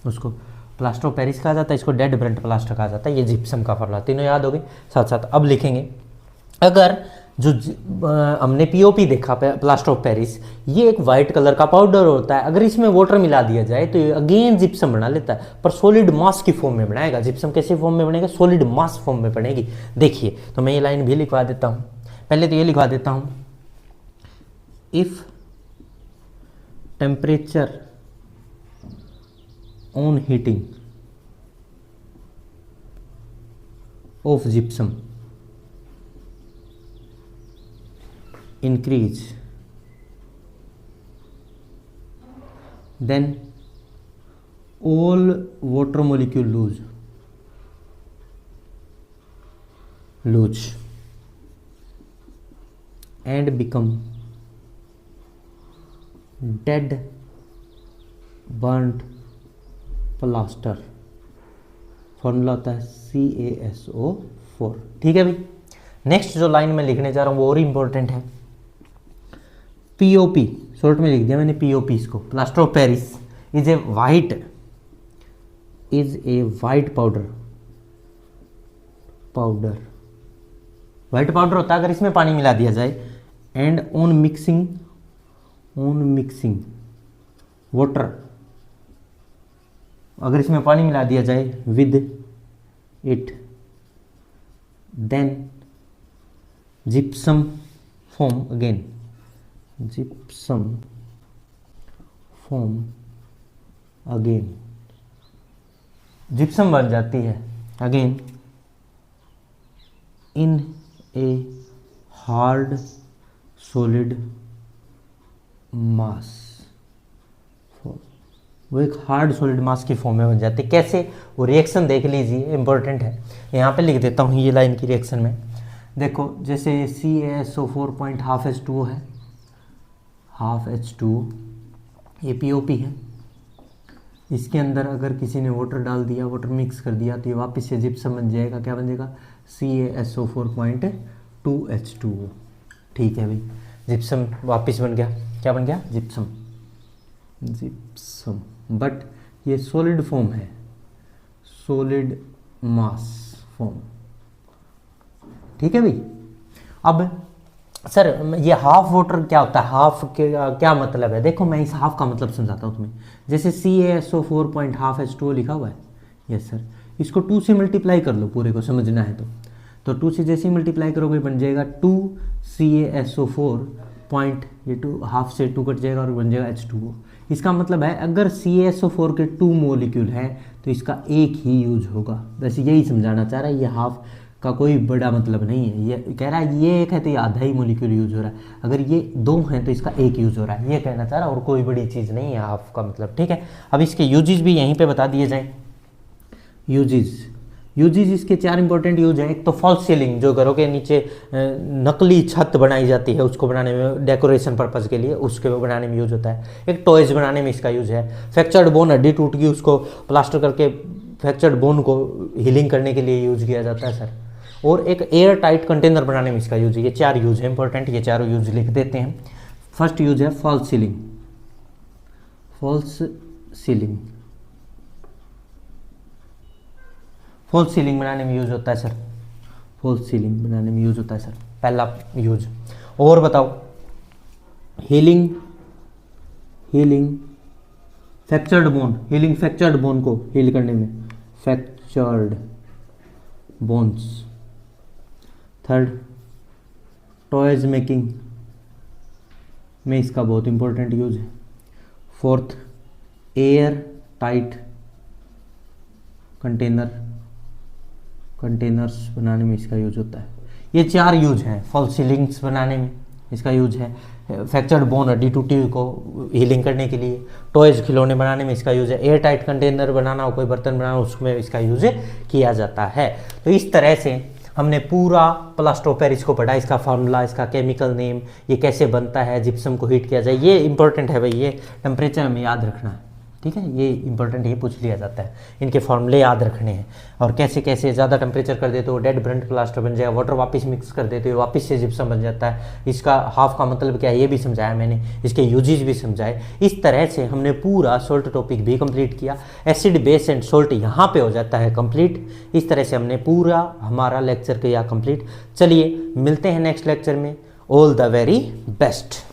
उसको प्लास्टर ऑफ पेरिस कहा जाता है, इसको डेड ब्रंट प्लास्टर कहा जाता है। ये जिप्सम का फॉर्मूला, तीनों याद हो गए। साथ साथ अब लिखेंगे, अगर जो हमने POP देखा, प्लास्टर ऑफ पेरिस, ये एक वाइट कलर का पाउडर होता है। अगर इसमें वाटर मिला दिया जाए तो ये अगेन जिप्सम बना लेता है, पर सॉलिड मास की फॉर्म में बनाएगा। जिप्सम कैसे फॉर्म में बनेगा, सॉलिड मास फॉर्म में बनेगी। देखिए, तो मैं ये लाइन भी लिखवा देता हूँ। पहले तो ये लिखवा देता हूँ, if temperature on heating of gypsum increase, then all water molecule lose and become dead burnt plaster। Formula होता है CaSO4। ठीक है भाई। नेक्स्ट जो लाइन में लिखने जा रहा हूँ वो और इंपॉर्टेंट है, POP, शॉर्ट में लिख दिया मैंने POP इसको। Plaster of Paris is a white powder, white powder होता है अगर इसमें पानी मिला दिया जाए। And on on mixing water, अगर इसमें पानी मिला दिया जाए with it, then gypsum form again, gypsum form again, gypsum बन जाती है again in a hard solid mass, वो एक हार्ड सॉलिड मास की फॉर्म में बन जाती है। कैसे, वो रिएक्शन देख लीजिए, इंपॉर्टेंट है, यहाँ पे लिख देता हूँ ये लाइन की रिएक्शन में। देखो जैसे CaSO4.12H2O है, हाफ H2O, ये POP है, इसके अंदर अगर किसी ने वाटर डाल दिया, वाटर मिक्स कर दिया, तो ये वापस से जिप्सम बन जाएगा। क्या बन जाएगा? CaSO4.2H2O। ठीक है भाई, जिप्सम वापस बन गया। क्या बन गया? Gypsum, gypsum. बट ये सॉलिड फॉर्म है, सॉलिड मास फॉर्म। ठीक है भाई। अब सर ये हाफ वाटर क्या होता है, हाफ के क्या मतलब है? देखो मैं इस हाफ का मतलब समझाता हूँ तुम्हें। जैसे CaSO4.12H2O लिखा हुआ है, यस सर, इसको 2 से मल्टीप्लाई कर लो, पूरे को समझना है तो 2 से जैसे ही मल्टीप्लाई करोगे बन जाएगा 2 CaSO4 पॉइंट, ये 2 हाफ से 2 कट जाएगा और बन जाएगा H2O। इसका मतलब है अगर CaSO4 के 2 मॉलिक्यूल है तो इसका एक ही यूज होगा। वैसे यही समझाना चाह रहा है, ये हाफ का कोई बड़ा मतलब नहीं है। ये कह रहा है ये एक है तो ये आधा ही मॉलिक्यूल यूज हो रहा है, अगर ये 2 हैं तो इसका एक यूज हो रहा है, ये कहना चाह रहा है, और कोई बड़ी चीज़ नहीं है हाफ का मतलब। ठीक है, अब इसके यूजेस भी यहीं पे बता दिए जाएं। यूजेस इसके 4 इंपॉर्टेंट यूज हैं। एक तो फॉल्स सीलिंग, जो घरों के नीचे नकली छत बनाई जाती है उसको बनाने में, डेकोरेशन पर्पज़ के लिए, उसके बनाने में यूज होता है। एक टॉयज बनाने में इसका यूज है। फ्रैक्चर्ड बोन, हड्डी टूट गई उसको प्लास्टर करके फ्रैक्चर्ड बोन को हीलिंग करने के लिए यूज किया जाता है सर। और एक एयर टाइट कंटेनर बनाने में इसका यूज है। ये 4 यूज है इंपॉर्टेंट, ये चारों यूज लिख देते हैं। फर्स्ट यूज है false ceiling. False ceiling, false ceiling बनाने में यूज होता है सर। फॉल्स सीलिंग बनाने में यूज होता है सर, पहला यूज। और बताओ, healing fractured bone, healing fractured bone को हील करने में, fractured bones. Third, toys making में इसका बहुत इंपॉर्टेंट यूज है। फोर्थ, एयर टाइट कंटेनर्स बनाने में इसका यूज होता है। ये 4 यूज हैं। फॉल्स सीलिंग्स बनाने में इसका यूज है, फ्रैक्चर्ड बोन, हड्डी टूटी को हीलिंग करने के लिए, टॉयज खिलौने बनाने में इसका यूज है, एयर टाइट कंटेनर बनाना हो, कोई बर्तन बनाना उसमें इसका यूज किया जाता है। तो इस तरह से हमने पूरा प्लास्टर ऑफ पेरिस को पढ़ा, इसका फार्मूला, इसका केमिकल नेम, ये कैसे बनता है, जिप्सम को हीट किया जाए, ये इंपॉर्टेंट है भाई, ये टेम्परेचर हमें याद रखना है। ठीक है, ये इंपॉर्टेंट, ये पूछ लिया जाता है, इनके फॉर्मूले याद रखने हैं। और कैसे कैसे ज़्यादा टेम्परेचर कर देते हो डेड ब्रंट प्लास्टर बन जाएगा, वाटर वापस मिक्स कर देते हो वापस से जिप्सम बन जाता है। इसका हाफ का मतलब क्या है ये भी समझाया मैंने, इसके यूजेस भी समझाए। इस तरह से हमने पूरा सोल्ट टॉपिक भी कंप्लीट किया। एसिड, बेस एंड सोल्ट यहाँ पे हो जाता है कंप्लीट। इस तरह से हमने पूरा हमारा लेक्चर किया कंप्लीट। चलिए मिलते हैं नेक्स्ट लेक्चर में। All the very best.